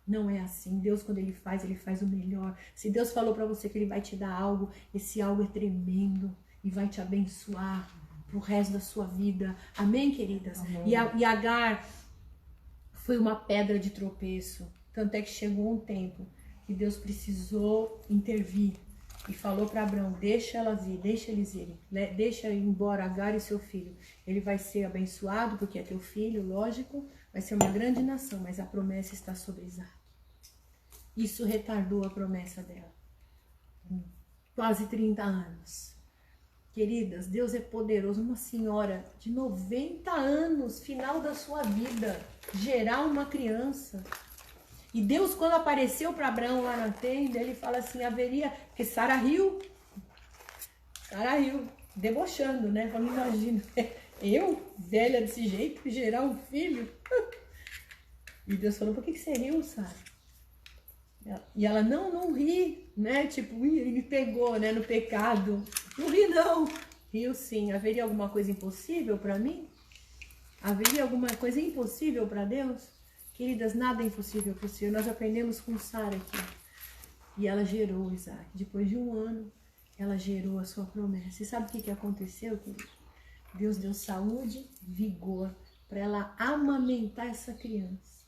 Speaker 1: Não é assim. Deus, quando ele faz o melhor. Se Deus falou para você que ele vai te dar algo, esse algo é tremendo e vai te abençoar pro resto da sua vida. Amém, queridas? Amém. E Agar foi uma pedra de tropeço. Tanto é que chegou um tempo que Deus precisou intervir. E falou para Abrão, deixa elas ir, deixa eles irem, deixa ir embora Agar e seu filho. Ele vai ser abençoado, porque é teu filho, lógico, vai ser uma grande nação, mas a promessa está sobre Isaac. Isso retardou a promessa dela. Quase 30 anos. Queridas, Deus é poderoso. Uma senhora de 90 anos, final da sua vida, gerar uma criança. E Deus, quando apareceu para Abraão lá na tenda, ele fala assim, haveria... Porque Sara riu, debochando, né? Falando, imagina, eu, velha desse jeito, gerar um filho? E Deus falou, por que você riu, Sara? E ela, não ri, né? Tipo, ele me pegou, né, no pecado. Não ri, não. Riu sim. Haveria alguma coisa impossível para mim? Haveria alguma coisa impossível para Deus? Queridas, nada é impossível para o Senhor. Nós aprendemos com Sara aqui. E ela gerou Isaac. Depois de 1 ano, ela gerou a sua promessa. E sabe o que aconteceu, querido? Deus deu saúde, vigor, para ela amamentar essa criança.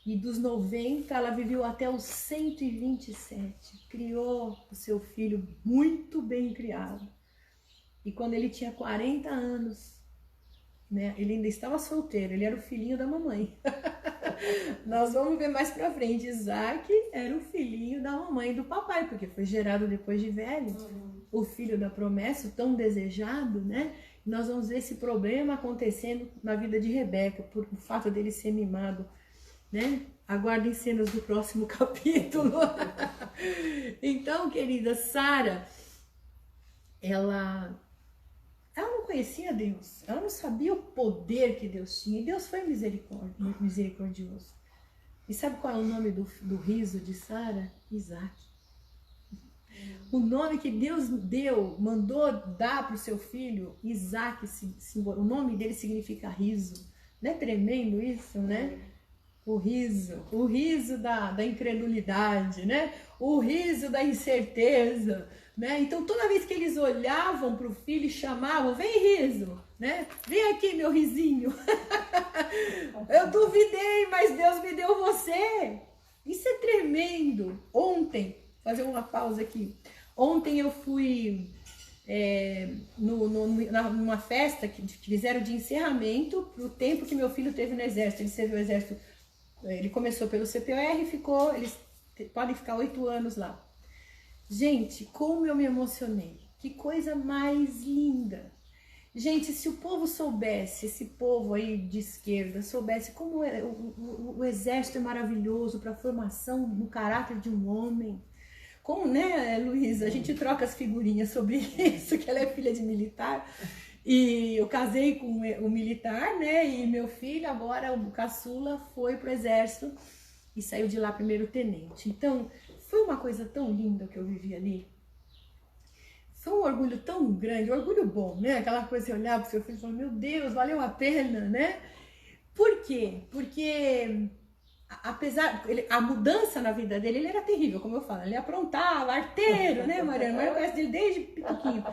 Speaker 1: E dos 90, ela viveu até os 127. Criou o seu filho muito bem criado. E quando ele tinha 40 anos, né, ele ainda estava solteiro, ele era o filhinho da mamãe. Nós vamos ver mais pra frente. Isaac era o filhinho da mamãe e do papai, porque foi gerado depois de velho. O filho da promessa, tão desejado, né? Nós vamos ver esse problema acontecendo na vida de Rebeca, por o fato dele ser mimado, né? Aguardem cenas do próximo capítulo. Então, querida, Sara, ela não conhecia Deus, ela não sabia o poder que Deus tinha, e Deus foi misericordioso. E sabe qual é o nome do riso de Sara? Isaac. O nome que Deus mandou dar para o seu filho, Isaac, o nome dele significa riso. Não é tremendo isso, né? O riso da incredulidade, né? O riso da incerteza, né? Então toda vez que eles olhavam para o filho e chamavam, vem riso, né? Vem aqui meu risinho. Eu duvidei, mas Deus me deu você. Isso é tremendo. Ontem, fazer uma pausa aqui. Ontem eu fui numa festa que fizeram de encerramento pro tempo que meu filho teve no exército. Ele serviu o exército, ele começou pelo CPOR e ficou, eles podem ficar 8 anos lá. Gente, como eu me emocionei, que coisa mais linda. Gente, se o povo soubesse, esse povo aí de esquerda soubesse como o exército é maravilhoso para a formação no caráter de um homem. Como, né, Luísa? A gente troca as figurinhas sobre isso, que ela é filha de militar. E eu casei com o militar, né? E meu filho, agora o caçula, foi pro exército e saiu de lá primeiro tenente. Então, foi uma coisa tão linda que eu vivi ali. Foi um orgulho tão grande, um orgulho bom, né? Aquela coisa de olhar pro seu filho e falar, meu Deus, valeu a pena, né? Por quê? Porque apesar, a mudança na vida dele, ele era terrível, como eu falo, ele aprontava, arteiro, né, Mariana? Mas eu conheço dele desde pequenininho.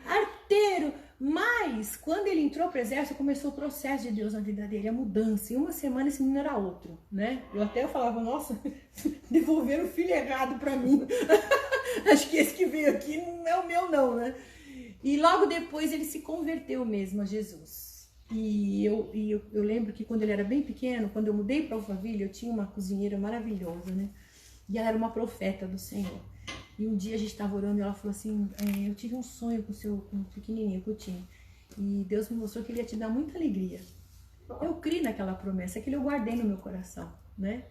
Speaker 1: Arteiro, mas quando ele entrou pro exército, começou o processo de Deus na vida dele, a mudança. Em uma semana esse menino era outro, né? Eu falava, nossa, devolveram o filho errado pra mim. Acho que esse que veio aqui não é o meu não, né? E logo depois ele se converteu mesmo a Jesus. E eu lembro que quando ele era bem pequeno, quando eu mudei para Alphaville, eu tinha uma cozinheira maravilhosa, né? E ela era uma profeta do Senhor. E um dia a gente estava orando e ela falou assim, eu tive um sonho com o pequenininho que eu tinha. E Deus me mostrou que ele ia te dar muita alegria. Eu criei naquela promessa, aquilo eu guardei no meu coração, né?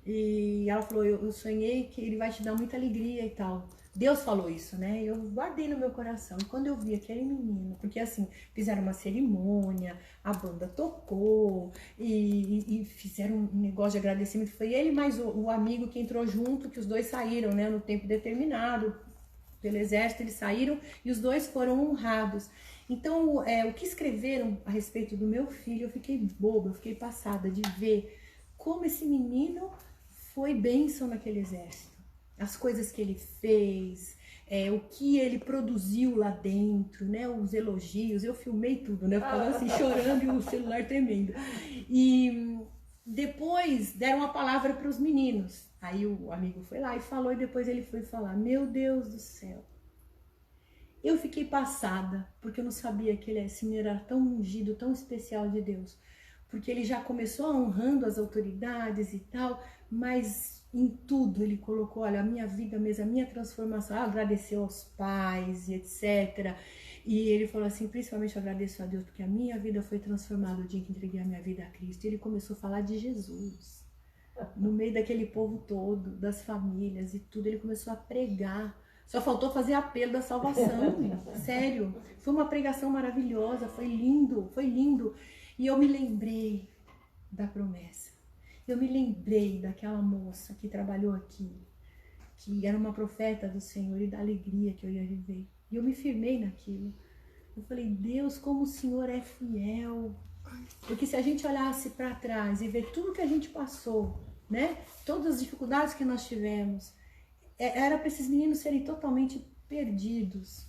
Speaker 1: E ela falou, eu sonhei que ele vai te dar muita alegria e tal. Deus falou isso, né? Eu guardei no meu coração. E quando eu vi aquele menino, porque assim, fizeram uma cerimônia, a banda tocou e fizeram um negócio de agradecimento. Foi ele mais o amigo que entrou junto, que os dois saíram, né? No tempo determinado, pelo exército, eles saíram e os dois foram honrados. Então, o que escreveram a respeito do meu filho, eu fiquei boba, eu fiquei passada de ver como esse menino foi bênção naquele exército. As coisas que ele fez, o que ele produziu lá dentro, né? Os elogios, eu filmei tudo, né? Eu ficava assim, chorando e o celular tremendo. E depois deram a palavra para os meninos. Aí o amigo foi lá e falou, e depois ele foi falar, meu Deus do céu. Eu fiquei passada, porque eu não sabia que esse menino era tão ungido, tão especial de Deus. Porque ele já começou honrando as autoridades e tal, mas em tudo ele colocou, olha, a minha vida mesmo, a minha transformação, agradeceu aos pais e etc. E ele falou assim, principalmente eu agradeço a Deus, porque a minha vida foi transformada o dia que entreguei a minha vida a Cristo. E ele começou a falar de Jesus, no meio daquele povo todo, das famílias e tudo, ele começou a pregar. Só faltou fazer apelo da salvação, sério. Foi uma pregação maravilhosa, foi lindo, foi lindo. E eu me lembrei da promessa. Eu me lembrei daquela moça que trabalhou aqui, que era uma profeta do Senhor e da alegria que eu ia viver. E eu me firmei naquilo. Eu falei, Deus, como o Senhor é fiel. Porque se a gente olhasse para trás e ver tudo que a gente passou, né? Todas as dificuldades que nós tivemos, era para esses meninos serem totalmente perdidos,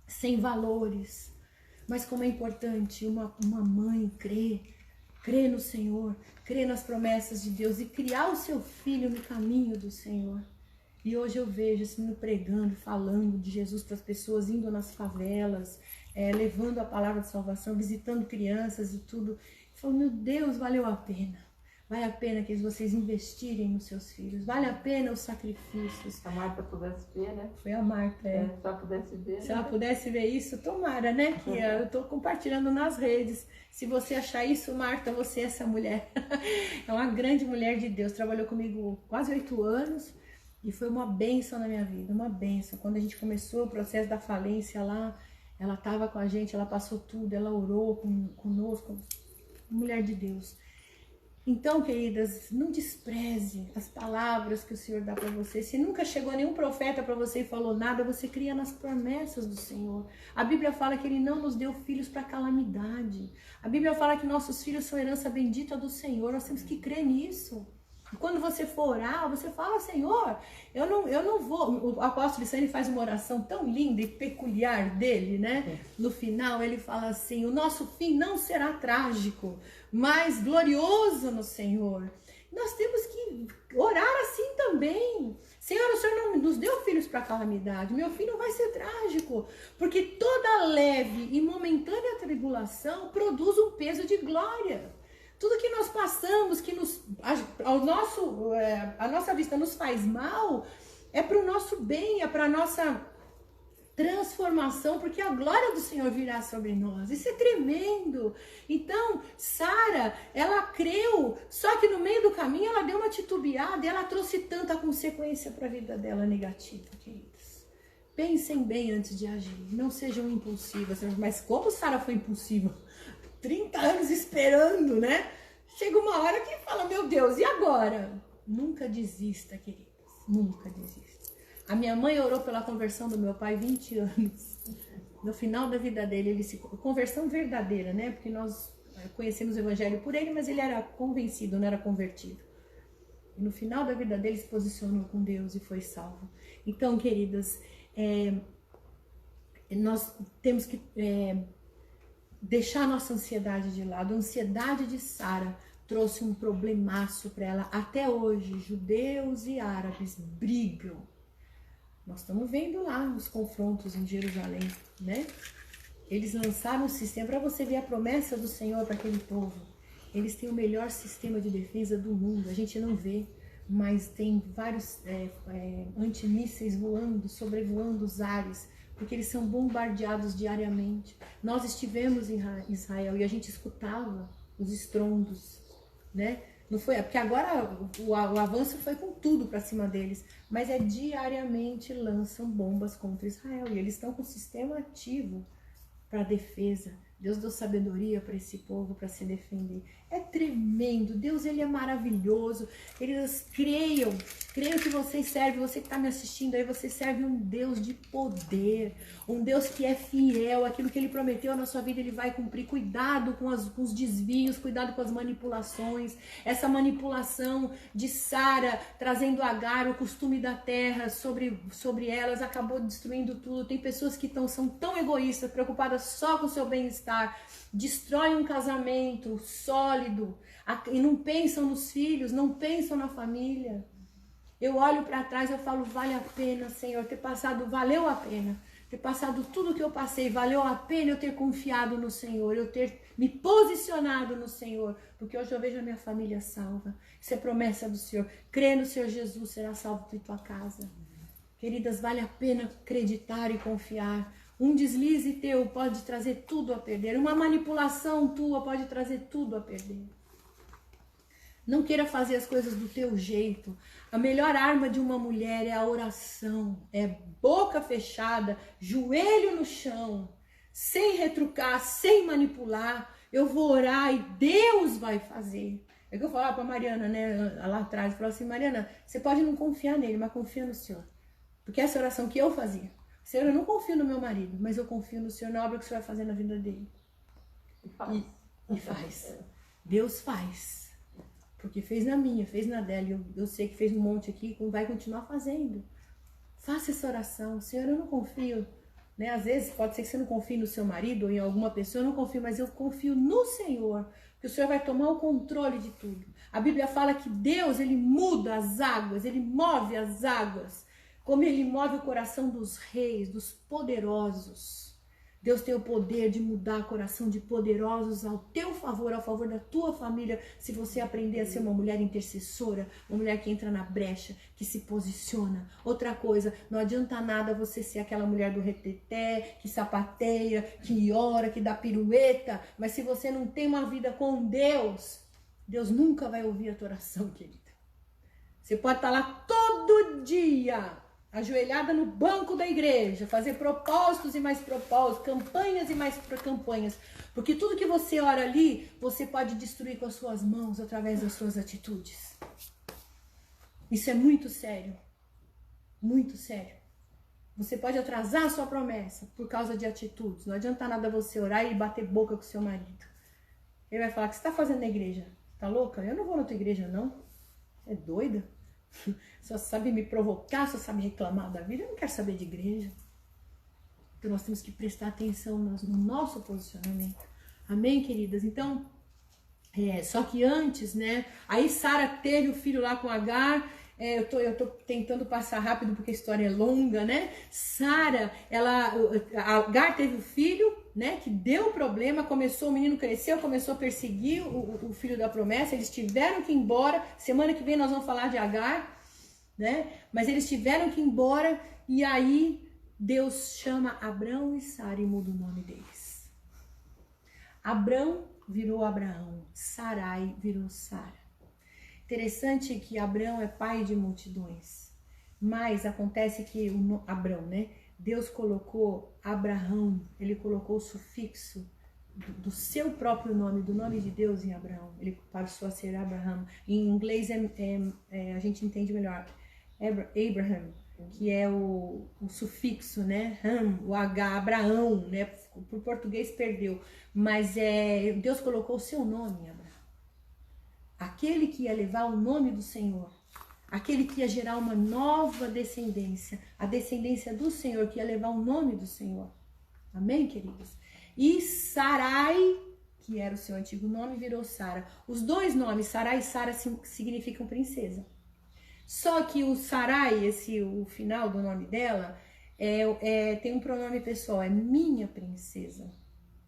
Speaker 1: sem valores. Mas como é importante uma mãe crer no Senhor, crer nas promessas de Deus e criar o seu filho no caminho do Senhor. E hoje eu vejo esse menino pregando, falando de Jesus para as pessoas, indo nas favelas, levando a palavra de salvação, visitando crianças e tudo. Eu falo, meu Deus, valeu a pena. Vale a pena que vocês investirem nos seus filhos. Vale a pena os sacrifícios.
Speaker 3: Se a Marta pudesse ver, né?
Speaker 1: Foi a Marta,
Speaker 3: Se ela pudesse ver.
Speaker 1: Se ela pudesse ver isso, tomara, né? Que eu estou compartilhando nas redes. Se você achar isso, Marta, você é essa mulher. É uma grande mulher de Deus. Trabalhou comigo quase 8 anos e foi uma bênção na minha vida, uma bênção. Quando a gente começou o processo da falência lá, ela estava com a gente, ela passou tudo, ela orou conosco. Mulher de Deus. Então, queridas, não despreze as palavras que o Senhor dá para você. Se nunca chegou nenhum profeta para você e falou nada, você cria nas promessas do Senhor. A Bíblia fala que Ele não nos deu filhos para calamidade. A Bíblia fala que nossos filhos são herança bendita do Senhor. Nós temos que crer nisso. E quando você for orar, você fala, Senhor, eu não vou... O apóstolo Sérgio faz uma oração tão linda e peculiar dele, né? No final ele fala assim, o nosso fim não será trágico, mas glorioso no Senhor. nós temos que orar assim também. Senhor, o Senhor não nos deu filhos para calamidade. Meu filho não vai ser trágico. Porque toda leve e momentânea tribulação produz um peso de glória. Tudo que nós passamos, que a nossa vista nos faz mal, é para o nosso bem, é para a nossa transformação, porque a glória do Senhor virá sobre nós. Isso é tremendo. Então, Sara, ela creu, só que no meio do caminho ela deu uma titubeada e ela trouxe tanta consequência para a vida dela negativa, queridos. Pensem bem antes de agir, não sejam impulsivas. Mas como Sara foi impulsiva? 30 anos esperando, né? Chega uma hora que fala, meu Deus, e agora? Nunca desista, queridos, nunca desista. A minha mãe orou pela conversão do meu pai 20 anos. No final da vida dele, conversão verdadeira, né? Porque nós conhecemos o evangelho por ele, mas ele era convencido, não era convertido. E no final da vida dele, se posicionou com Deus e foi salvo. Então, queridas, nós temos que deixar a nossa ansiedade de lado. A ansiedade de Sara trouxe um problemaço para ela. Até hoje, judeus e árabes brigam. Nós estamos vendo lá os confrontos em Jerusalém, né? Eles lançaram um sistema, para você ver a promessa do Senhor para aquele povo. Eles têm o melhor sistema de defesa do mundo. A gente não vê, mas tem vários antimísseis voando, sobrevoando os ares, porque eles são bombardeados diariamente. Nós estivemos em Israel e a gente escutava os estrondos, né? Não foi, porque agora o avanço foi com tudo para cima deles, mas diariamente lançam bombas contra Israel e eles estão com o sistema ativo para defesa. Deus deu sabedoria para esse povo para se defender. É tremendo. Deus, ele é maravilhoso. Eles creio que vocês servem, você que está me assistindo aí, você serve um Deus de poder, um Deus que é fiel. Aquilo que ele prometeu na sua vida, ele vai cumprir. Cuidado com os desvios, cuidado com as manipulações. Essa manipulação de Sara, trazendo Agar, o costume da terra sobre elas, acabou destruindo tudo. Tem pessoas que são tão egoístas, preocupadas só com o seu bem-estar, destrói um casamento sólido e não pensam nos filhos, não pensam na família. Eu olho para trás e eu falo, vale a pena, Senhor, valeu a pena ter passado tudo que eu passei, valeu a pena eu ter confiado no Senhor, eu ter me posicionado no Senhor, porque hoje eu vejo a minha família salva. Isso é promessa do Senhor. Crê no Senhor Jesus, será salvo de tua casa. Queridas, vale a pena acreditar e confiar. Um deslize teu pode trazer tudo a perder. Uma manipulação tua pode trazer tudo a perder. Não queira fazer as coisas do teu jeito. A melhor arma de uma mulher é a oração. É boca fechada, joelho no chão, sem retrucar, sem manipular. Eu vou orar e Deus vai fazer. É que eu falava para Mariana, né, lá atrás, eu falava assim, Mariana, você pode não confiar nele, mas confia no Senhor. Porque essa oração que eu fazia. Senhor, eu não confio no meu marido, mas eu confio no Senhor, na obra que o Senhor vai fazer na vida dele. E faz. Deus faz. Porque fez na minha, fez na dela. Eu sei que fez um monte aqui, vai continuar fazendo. Faça essa oração. Senhor, eu não confio. Né? Às vezes pode ser que você não confie no seu marido ou em alguma pessoa, eu não confio, mas eu confio no Senhor. Que o Senhor vai tomar o controle de tudo. A Bíblia fala que Deus, ele muda as águas, ele move as águas. Como ele move o coração dos reis, dos poderosos. Deus tem o poder de mudar o coração de poderosos ao teu favor, ao favor da tua família, se você aprender a ser uma mulher intercessora, uma mulher que entra na brecha, que se posiciona. Outra coisa, não adianta nada você ser aquela mulher do reteté, que sapateia, que ora, que dá pirueta, mas se você não tem uma vida com Deus, Deus nunca vai ouvir a tua oração, querida. Você pode estar lá todo dia, ajoelhada no banco da igreja, fazer propósitos e mais propósitos, campanhas e mais campanhas, porque tudo que você ora ali, você pode destruir com as suas mãos através das suas atitudes. Isso é muito sério, muito sério. Você pode atrasar a sua promessa por causa de atitudes. Não adianta nada você orar e bater boca com o seu marido. Ele vai falar, o que você está fazendo na igreja? Tá louca? Eu não vou na tua igreja, não. É doida? Só sabe me provocar, só sabe reclamar da vida. Eu não quero saber de igreja. Então nós temos que prestar atenção no nosso posicionamento. Amém, queridas? Então, Só que antes, né? Aí Sara teve o filho lá com Agar. Eu tô tentando passar rápido porque a história é longa, né? Sara, Agar teve o filho, né? Que deu problema, o menino cresceu, começou a perseguir o filho da promessa. Eles tiveram que ir embora. Semana que vem nós vamos falar de Agar, né? Mas eles tiveram que ir embora e aí Deus chama Abrão e Sara e muda o nome deles. Abrão virou Abraão, Sarai virou Sara. Interessante que Abrão é pai de multidões, mas acontece que Abrão, né? Deus colocou Abraão, ele colocou o sufixo do seu próprio nome, do nome de Deus em Abraão. Ele passou a ser Abraham. Em inglês a gente entende melhor. Abraham, que é o sufixo, né? O H, Abraão, né? Por português perdeu. Mas Deus colocou o seu nome em Abraão. Aquele que ia levar o nome do Senhor. Aquele que ia gerar uma nova descendência. A descendência do Senhor, que ia levar o nome do Senhor. Amém, queridos? E Sarai, que era o seu antigo nome, virou Sara. Os dois nomes, Sarai e Sara, significam princesa. Só que o Sarai, o final do nome dela, tem um pronome pessoal, é minha princesa.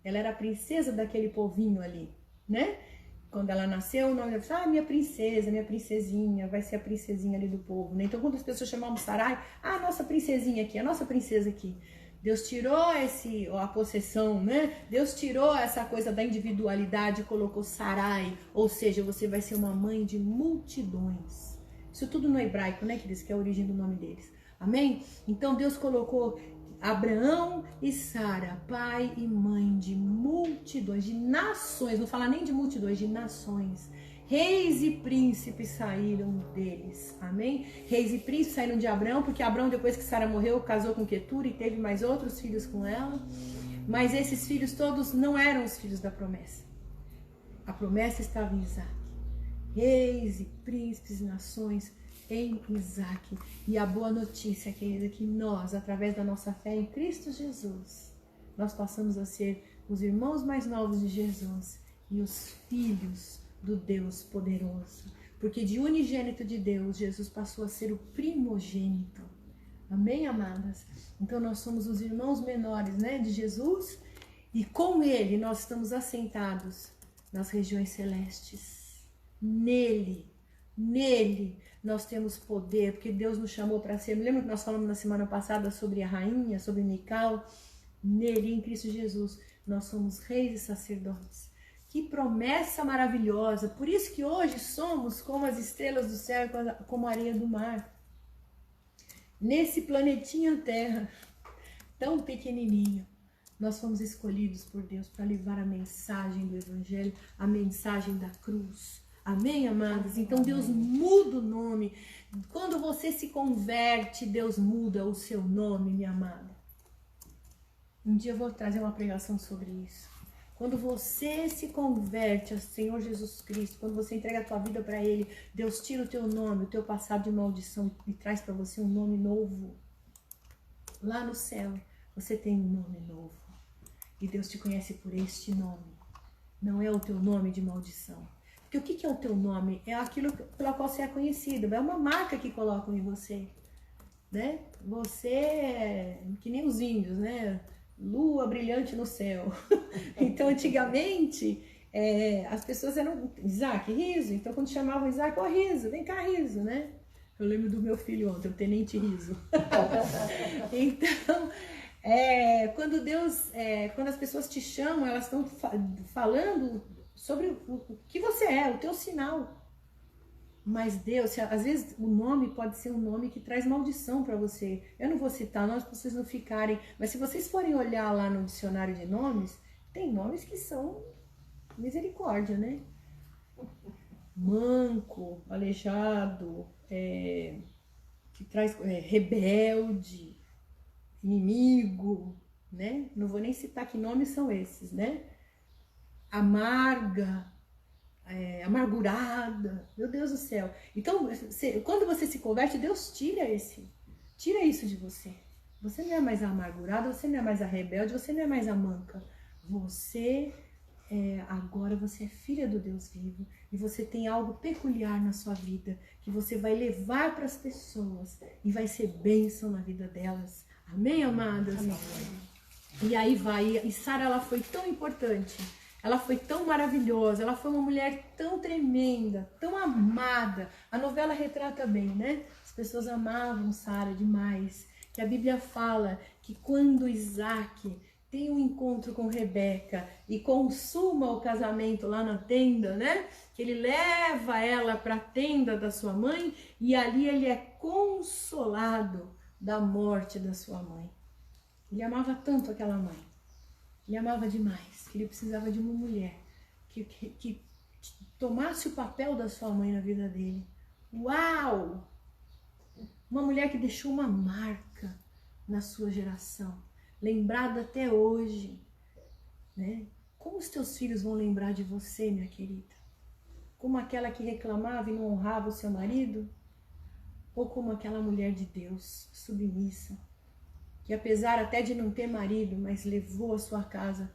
Speaker 1: Ela era a princesa daquele povinho ali, né? Quando ela nasceu, o nome dela, minha princesa, minha princesinha, vai ser a princesinha ali do povo, né? Então, quando as pessoas chamavam Sarai, a nossa princesinha aqui, a nossa princesa aqui. Deus tirou a possessão, né? Deus tirou essa coisa da individualidade e colocou Sarai, ou seja, você vai ser uma mãe de multidões. Isso tudo no hebraico, né, queridos? Que é a origem do nome deles. Amém? Então, Deus colocou Abraão e Sara, pai e mãe de multidões, de nações, não fala nem de multidões, de nações. Reis e príncipes saíram deles, amém? Reis e príncipes saíram de Abraão, porque Abraão, depois que Sara morreu, casou com Quetura e teve mais outros filhos com ela. Mas esses filhos todos não eram os filhos da promessa. A promessa estava em Isaac. Reis e príncipes e nações em Isaac. E a boa notícia, querida, é que nós, através da nossa fé em Cristo Jesus, nós passamos a ser os irmãos mais novos de Jesus e os filhos do Deus poderoso. Porque de unigênito de Deus, Jesus passou a ser o primogênito. Amém, amadas? Então nós somos os irmãos menores, né, de Jesus, e com Ele nós estamos assentados nas regiões celestes. Nele nós temos poder, porque Deus nos chamou para ser. Lembra que nós falamos na semana passada sobre a rainha, sobre Mical? Nele, em Cristo Jesus, nós somos reis e sacerdotes. Que promessa maravilhosa! Por isso que hoje somos como as estrelas do céu e como a areia do mar. Nesse planetinha Terra, tão pequenininho, nós fomos escolhidos por Deus para levar a mensagem do Evangelho, a mensagem da cruz. Amém, amados? Então Deus muda o nome. Quando você se converte, Deus muda o seu nome, minha amada. Um dia eu vou trazer uma pregação sobre isso. Quando você se converte ao Senhor Jesus Cristo, quando você entrega a tua vida para Ele, Deus tira o teu nome, o teu passado de maldição e traz para você um nome novo. Lá no céu, você tem um nome novo. E Deus te conhece por este nome. Não é o teu nome de maldição. Porque o que é o teu nome? É aquilo pela qual você é conhecido. É uma marca que colocam em você. Né? Você é que nem os índios, né? Lua brilhante no céu. Então, antigamente, as pessoas eram Isaac, Riso. Então, quando chamavam Isaac, Riso, vem cá, Riso, né? Eu lembro do meu filho ontem, o Tenente Riso. Então, quando as pessoas te chamam, elas estão falando sobre o que você é, o teu sinal. Mas Deus, às vezes o nome pode ser um nome que traz maldição para você. Eu não vou citar nomes para vocês não ficarem, mas se vocês forem olhar lá no dicionário de nomes, tem nomes que são misericórdia, né? Manco, aleijado, que traz rebelde, inimigo, né? Não vou nem citar que nomes são esses, né? Amarga, amargurada, meu Deus do céu. Então, quando você se converte, Deus tira isso de você. Você não é mais a amargurada, você não é mais a rebelde, você não é mais a manca. Você agora você é filha do Deus vivo e você tem algo peculiar na sua vida que você vai levar para as pessoas e vai ser bênção na vida delas. Amém, amadas? Amém. E aí vai, e Sara, ela foi tão importante, ela foi tão maravilhosa, ela foi uma mulher tão tremenda, tão amada. A novela retrata bem, né? As pessoas amavam Sara demais, que a Bíblia fala que quando Isaac tem um encontro com Rebeca e consuma o casamento lá na tenda, né? Que ele leva ela para a tenda da sua mãe e ali ele é consolado da morte da sua mãe. Ele amava tanto aquela mãe, ele amava demais, que ele precisava de uma mulher que tomasse o papel da sua mãe na vida dele. Uau! Uma mulher que deixou uma marca na sua geração, lembrada até hoje, né? Como os teus filhos vão lembrar de você, minha querida? Como aquela que reclamava e não honrava o seu marido? Ou como aquela mulher de Deus, submissa, que apesar até de não ter marido, mas levou a sua casa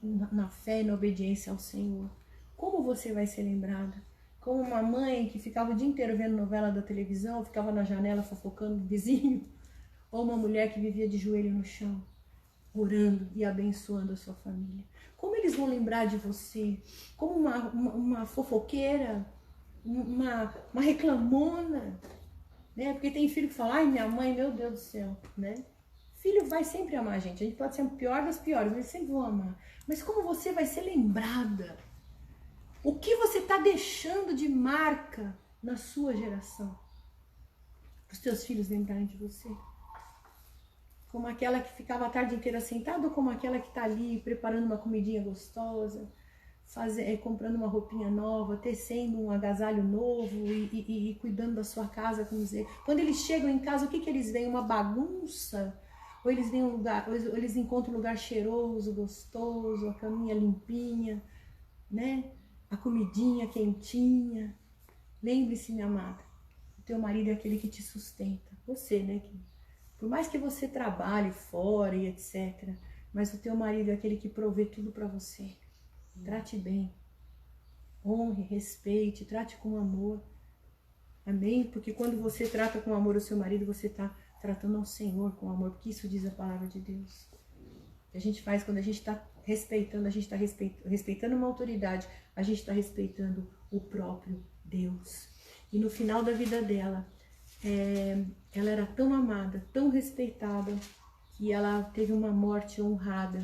Speaker 1: na fé e na obediência ao Senhor? Como você vai ser lembrada? Como uma mãe que ficava o dia inteiro vendo novela da televisão, ficava na janela fofocando do vizinho? Ou uma mulher que vivia de joelho no chão, orando e abençoando a sua família? Como eles vão lembrar de você? Como uma fofoqueira, uma reclamona, né? Porque tem filho que fala, ai, minha mãe, meu Deus do céu, né? Filho vai sempre amar a gente pode ser o pior das piores, mas eles sempre vão amar. Mas como você vai ser lembrada? O que você está deixando de marca na sua geração? Para os teus filhos lembrarem de você? Como aquela que ficava a tarde inteira sentada, ou como aquela que está ali preparando uma comidinha gostosa, comprando uma roupinha nova, tecendo um agasalho novo e cuidando da sua casa, como dizer. Quando eles chegam em casa, o que eles veem? Uma bagunça? Ou eles veem um lugar, ou eles encontram um lugar cheiroso, gostoso, a caminha limpinha, né? A comidinha quentinha. Lembre-se, minha amada, o teu marido é aquele que te sustenta. Você, né? Por mais que você trabalhe fora e etc., mas o teu marido é aquele que provê tudo para você. Trate bem, honre, respeite, trate com amor. Amém? Porque quando você trata com amor o seu marido, você está tratando ao Senhor com amor, porque isso diz a palavra de Deus. O que a gente faz quando a gente está respeitando, a gente está respeitando uma autoridade, a gente está respeitando o próprio Deus. E no final da vida dela, ela era tão amada, tão respeitada, que ela teve uma morte honrada.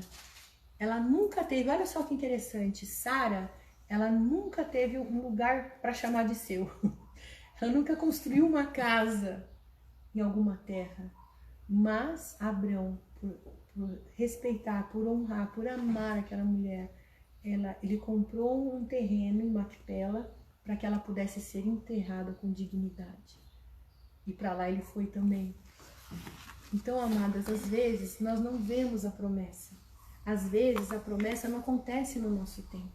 Speaker 1: Ela nunca teve, olha só que interessante, Sara, ela nunca teve um lugar para chamar de seu. Ela nunca construiu uma casa em alguma terra. Mas Abrão, por respeitar, por honrar, por amar aquela mulher, ele comprou um terreno em Macpela para que ela pudesse ser enterrada com dignidade. E para lá ele foi também. Então, amadas, às vezes nós não vemos a promessa. Às vezes a promessa não acontece no nosso tempo.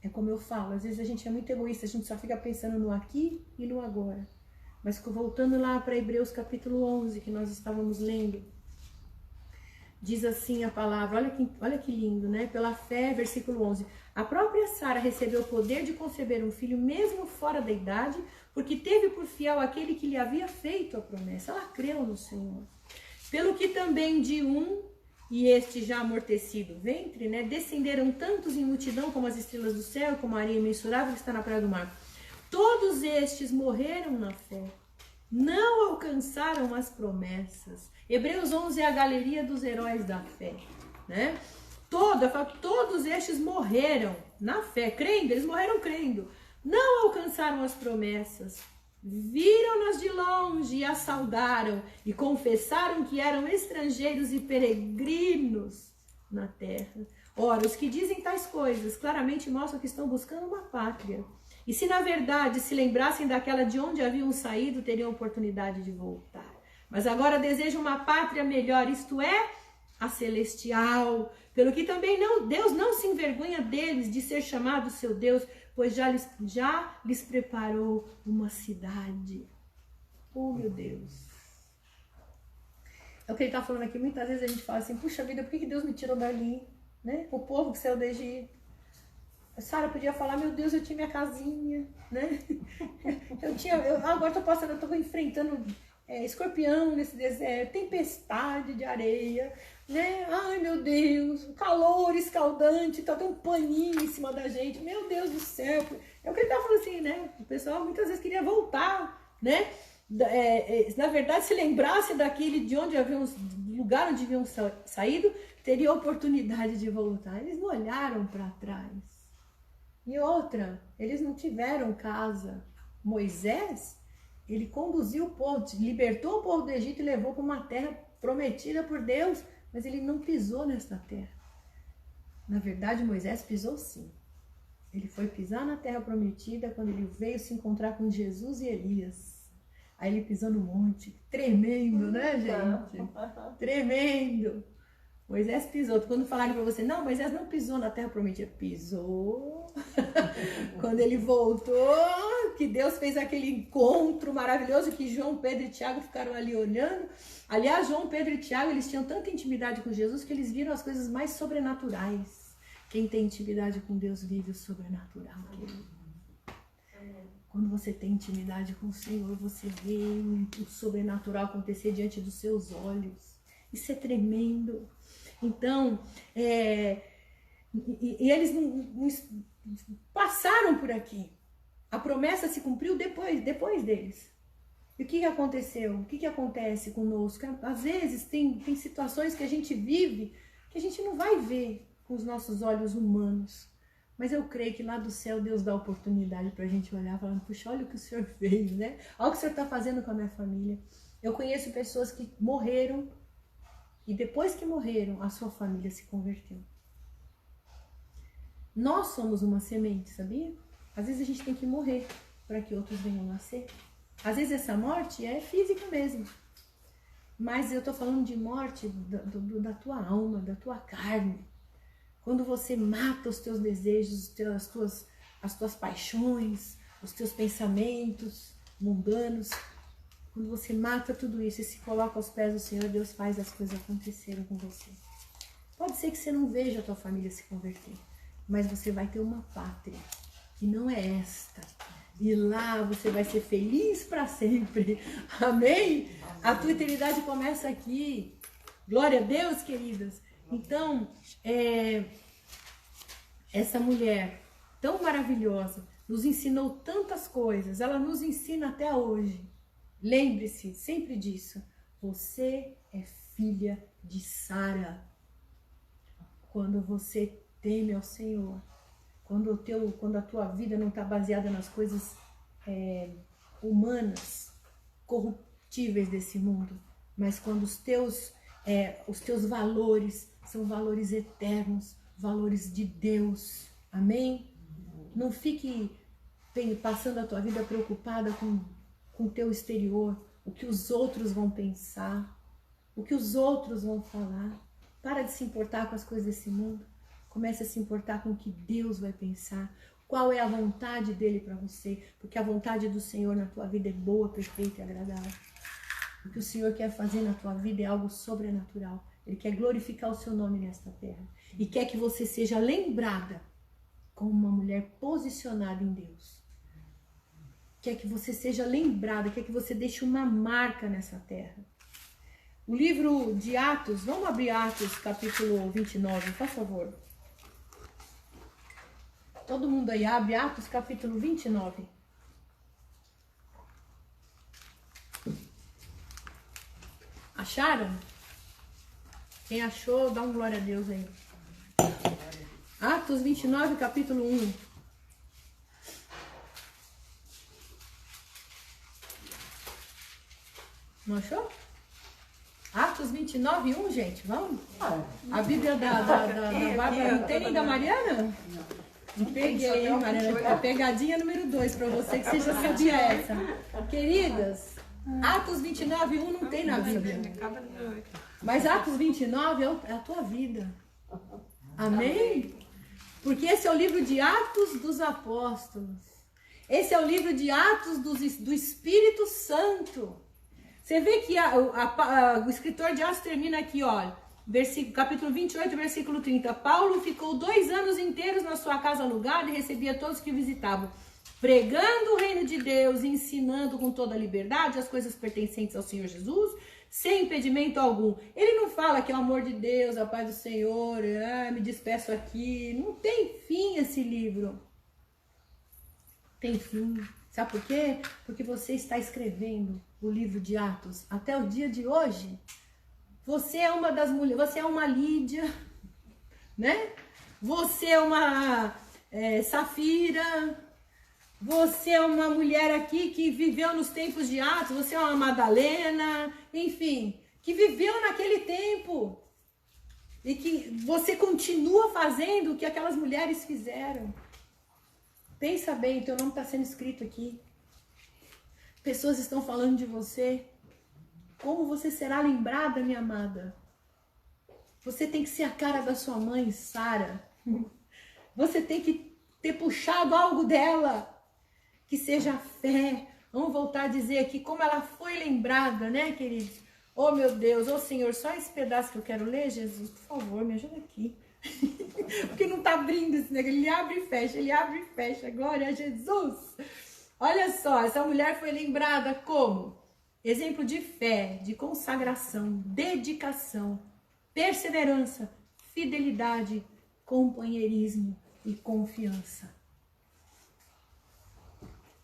Speaker 1: É como eu falo, às vezes a gente é muito egoísta, a gente só fica pensando no aqui e no agora. Mas voltando lá para Hebreus capítulo 11, que nós estávamos lendo, diz assim a palavra, olha que lindo, né? Pela fé, versículo 11. A própria Sara recebeu o poder de conceber um filho mesmo fora da idade, porque teve por fiel aquele que lhe havia feito a promessa. Ela creu no Senhor. Pelo que também de e este já amortecido ventre, né, descenderam tantos em multidão como as estrelas do céu, como a areia imensurável que está na praia do mar. Todos estes morreram na fé, não alcançaram as promessas. Hebreus 11 é a galeria dos heróis da fé, né? Todos estes morreram na fé, crendo, eles morreram crendo, não alcançaram as promessas. Viram-nas de longe e as saudaram e confessaram que eram estrangeiros e peregrinos na terra. Ora, os que dizem tais coisas claramente mostram que estão buscando uma pátria. E se na verdade se lembrassem daquela de onde haviam saído, teriam oportunidade de voltar. Mas agora desejam uma pátria melhor, isto é, a celestial. Pelo que também Deus não se envergonha deles de ser chamado seu Deus, pois já lhes preparou uma cidade. Oh, meu Deus. É o que ele está falando aqui. Muitas vezes a gente fala assim, puxa vida, por que Deus me tirou dali? né? O povo que saiu do Egito. A Sara podia falar, meu Deus, eu tinha minha casinha, né? Agora eu tô enfrentando escorpião nesse deserto, tempestade de areia, né? Ai, meu Deus, calor escaldante, tá tem um paninho em cima da gente, meu Deus do céu. É o que ele tava falando assim, né? O pessoal muitas vezes queria voltar, né? Na verdade, se lembrasse daquele do lugar onde haviam saído, teria oportunidade de voltar. Eles não olharam para trás. E outra, eles não tiveram casa. Moisés, ele conduziu o povo, libertou o povo do Egito e levou para uma terra prometida por Deus, mas ele não pisou nesta terra. Na verdade, Moisés pisou sim. Ele foi pisar na terra prometida quando ele veio se encontrar com Jesus e Elias. Aí ele pisou no monte. Tremendo, né, gente? Tremendo. Moisés pisou. Quando falarem para você, não, Moisés não pisou na terra prometida. Pisou. Quando ele voltou, que Deus fez aquele encontro maravilhoso que João, Pedro e Tiago ficaram ali olhando. Aliás, João, Pedro e Tiago, eles tinham tanta intimidade com Jesus que eles viram as coisas mais sobrenaturais. Quem tem intimidade com Deus vive o sobrenatural, querido. Quando você tem intimidade com o Senhor, você vê o sobrenatural acontecer diante dos seus olhos. Isso é tremendo. Então, eles não passaram por aqui. A promessa se cumpriu depois deles. E o que aconteceu? O que acontece conosco? Às vezes tem situações que a gente vive que a gente não vai ver com os nossos olhos humanos. Mas eu creio que lá do céu Deus dá oportunidade pra gente olhar falando, puxa, olha o que o Senhor fez, né? Olha o que o Senhor tá fazendo com a minha família. Eu conheço pessoas que morreram e depois que morreram, a sua família se converteu. Nós somos uma semente, sabia? Às vezes a gente tem que morrer para que outros venham nascer. Às vezes essa morte é física mesmo. Mas eu tô falando de morte da tua alma, da tua carne. Quando você mata os teus desejos, as tuas paixões, os teus pensamentos mundanos, quando você mata tudo isso e se coloca aos pés do Senhor, Deus faz as coisas acontecerem com você. Pode ser que você não veja a tua família se converter, mas você vai ter uma pátria, que não é esta. E lá você vai ser feliz para sempre. Amém? A tua eternidade começa aqui. Glória a Deus, queridas. Então, essa mulher tão maravilhosa nos ensinou tantas coisas. Ela nos ensina até hoje. Lembre-se sempre disso. Você é filha de Sara. Quando você teme ao Senhor, quando a tua vida não está baseada nas coisas humanas, corruptíveis desse mundo, mas quando os teus valores são valores eternos, valores de Deus. Amém? Não fique passando a tua vida preocupada com o teu exterior, o que os outros vão pensar, o que os outros vão falar. Para de se importar com as coisas desse mundo. Comece a se importar com o que Deus vai pensar. Qual é a vontade dele para você? Porque a vontade do Senhor na tua vida é boa, perfeita e agradável. O que o Senhor quer fazer na tua vida é algo sobrenatural. Ele quer glorificar o seu nome nesta terra. E quer que você seja lembrada como uma mulher posicionada em Deus. Quer que você seja lembrada, quer que você deixe uma marca nessa terra. O livro de Atos, vamos abrir Atos capítulo 29, por favor. Todo mundo aí abre Atos capítulo 29. Acharam? Quem achou, dá um glória a Deus aí. Atos 29, capítulo 1. Não achou? Atos 29, 1, gente, vamos? A Bíblia da Bárbara, não tem nem da Mariana? Não peguei, hein, Mariana? A pegadinha número 2 para você, que você já sabia essa. Queridas, Atos 29, 1 não tem na Bíblia. Mas Atos 29 é a tua vida. Amém? Porque esse é o livro de Atos dos Apóstolos. Esse é o livro de Atos do Espírito Santo. Você vê que o escritor de Atos termina aqui, olha. capítulo 28, versículo 30. Paulo ficou 2 anos inteiros na sua casa alugada e recebia todos que o visitavam, pregando o reino de Deus e ensinando com toda a liberdade as coisas pertencentes ao Senhor Jesus, sem impedimento algum. Ele não fala que é o amor de Deus, a paz do Senhor, me despeço aqui. Não tem fim esse livro. Tem fim. Sabe por quê? Porque você está escrevendo o livro de Atos até o dia de hoje. Você é uma das mulheres, você é uma Lídia, né? Você é uma Safira. Você é uma mulher aqui que viveu nos tempos de Atos, você é uma Madalena, enfim, que viveu naquele tempo. E que você continua fazendo o que aquelas mulheres fizeram. Pensa bem, teu nome está sendo escrito aqui. Pessoas estão falando de você. Como você será lembrada, minha amada? Você tem que ser a cara da sua mãe, Sara. Você tem que ter puxado algo dela. Que seja a fé. Vamos voltar a dizer aqui como ela foi lembrada, né, queridos? Oh, meu Deus, oh, Senhor, só esse pedaço que eu quero ler, Jesus, por favor, me ajuda aqui. Porque não tá abrindo esse negócio, ele abre e fecha, glória a Jesus. Olha só, essa mulher foi lembrada como exemplo de fé, de consagração, dedicação, perseverança, fidelidade, companheirismo e confiança.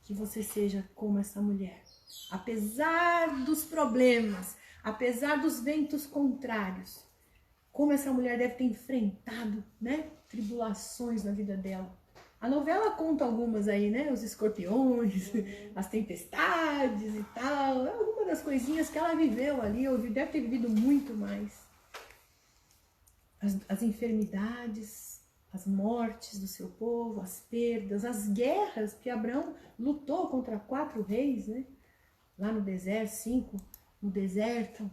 Speaker 1: Que você seja como essa mulher. Apesar dos problemas, apesar dos ventos contrários, como essa mulher deve ter enfrentado, né, tribulações na vida dela. A novela conta algumas aí, né, os escorpiões, as tempestades e tal, algumas das coisinhas que ela viveu ali, deve ter vivido muito mais. As enfermidades, as mortes do seu povo, as perdas, as guerras, que Abraão lutou contra 4 reis, né? Lá no deserto, 5 no deserto,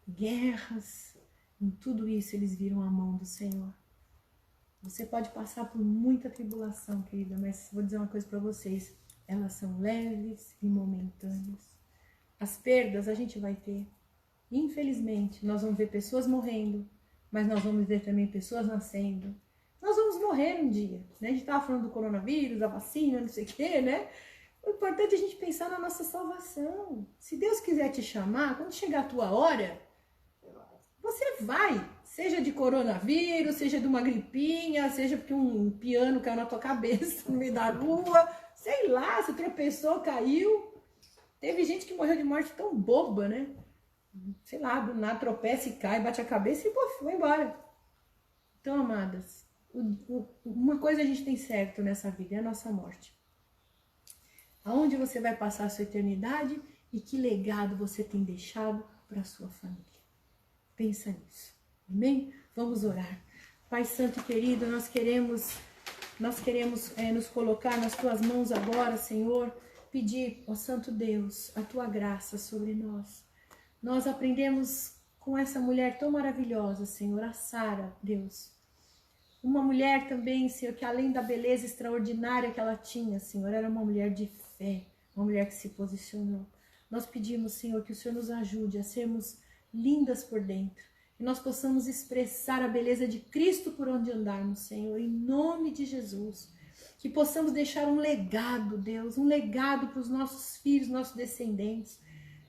Speaker 1: guerras, em tudo isso eles viram a mão do Senhor. Você pode passar por muita tribulação, querida, mas vou dizer uma coisa para vocês, elas são leves e momentâneas. As perdas a gente vai ter. Infelizmente, nós vamos ver pessoas morrendo, mas nós vamos ver também pessoas nascendo. Nós vamos morrer um dia, né? A gente estava falando do coronavírus, da vacina, não sei o quê, né? O importante é a gente pensar na nossa salvação. Se Deus quiser te chamar, quando chegar a tua hora, você vai. Seja de coronavírus, seja de uma gripinha, seja porque um piano caiu na tua cabeça no meio da rua, sei lá, você tropeçou, caiu. Teve gente que morreu de morte tão boba, né? Sei lá, do nada tropeça e cai, bate a cabeça e pô, foi embora. Então, amadas, uma coisa a gente tem certo nessa vida, é a nossa morte. Aonde você vai passar a sua eternidade e que legado você tem deixado para a sua família. Pensa nisso, amém? Vamos orar. Pai Santo e querido, nós queremos nos colocar nas tuas mãos agora, Senhor, pedir, ó Santo Deus, a tua graça sobre nós. Nós aprendemos com essa mulher tão maravilhosa, Senhor, a Sara, Deus. Uma mulher também, Senhor, que além da beleza extraordinária que ela tinha, Senhor, era uma mulher de fé, uma mulher que se posicionou. Nós pedimos, Senhor, que o Senhor nos ajude a sermos lindas por dentro, que nós possamos expressar a beleza de Cristo por onde andarmos, Senhor, em nome de Jesus. Que possamos deixar um legado, Deus, um legado para os nossos filhos, nossos descendentes.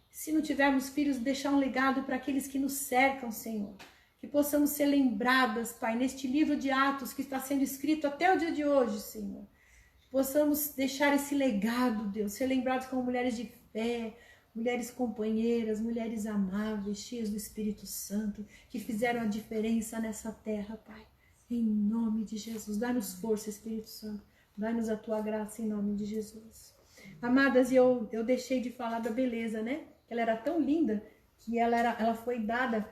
Speaker 1: Se não tivermos filhos, deixar um legado para aqueles que nos cercam, Senhor. Que possamos ser lembradas, Pai, neste livro de Atos que está sendo escrito até o dia de hoje, Senhor. Possamos deixar esse legado, Deus, ser lembrados como mulheres de fé, mulheres companheiras, mulheres amáveis, cheias do Espírito Santo, que fizeram a diferença nessa terra, Pai. Em nome de Jesus, dá-nos força, Espírito Santo. Dá-nos a tua graça em nome de Jesus. Amadas, eu deixei de falar da beleza, né? Ela era tão linda que ela foi dada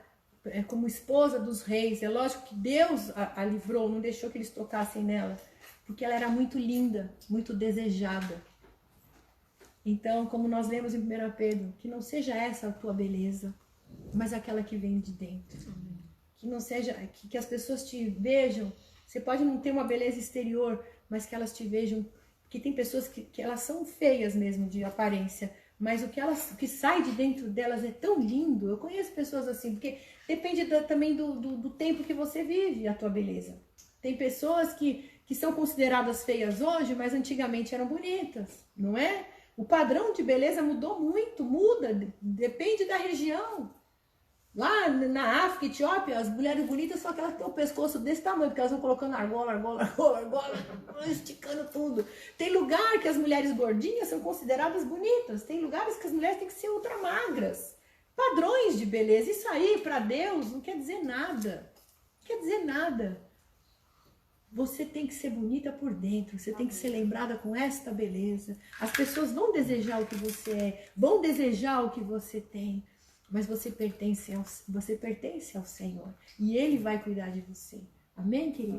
Speaker 1: como esposa dos reis. É lógico que Deus a livrou, não deixou que eles tocassem nela, porque ela era muito linda, muito desejada. Então, como nós lemos em 1 Pedro, que não seja essa a tua beleza, mas aquela que vem de dentro. Que não seja, que as pessoas te vejam. Você pode não ter uma beleza exterior, mas que elas te vejam. Porque tem pessoas que elas são feias mesmo de aparência, mas o que sai de dentro delas é tão lindo. Eu conheço pessoas assim, porque depende também do tempo que você vive, a tua beleza. Tem pessoas que são consideradas feias hoje, mas antigamente eram bonitas, não é? O padrão de beleza mudou muito, muda, depende da região. Lá na África, Etiópia, as mulheres bonitas são aquelas que têm o pescoço desse tamanho, porque elas vão colocando argola, esticando tudo. Tem lugar que as mulheres gordinhas são consideradas bonitas, tem lugares que as mulheres têm que ser ultra magras. Padrões de beleza, isso aí para Deus não quer dizer nada, não quer dizer nada. Você tem que ser bonita por dentro, você tem que ser lembrada com esta beleza. As pessoas vão desejar o que você é, vão desejar o que você tem, mas você pertence ao Senhor e Ele vai cuidar de você. Amém, querido?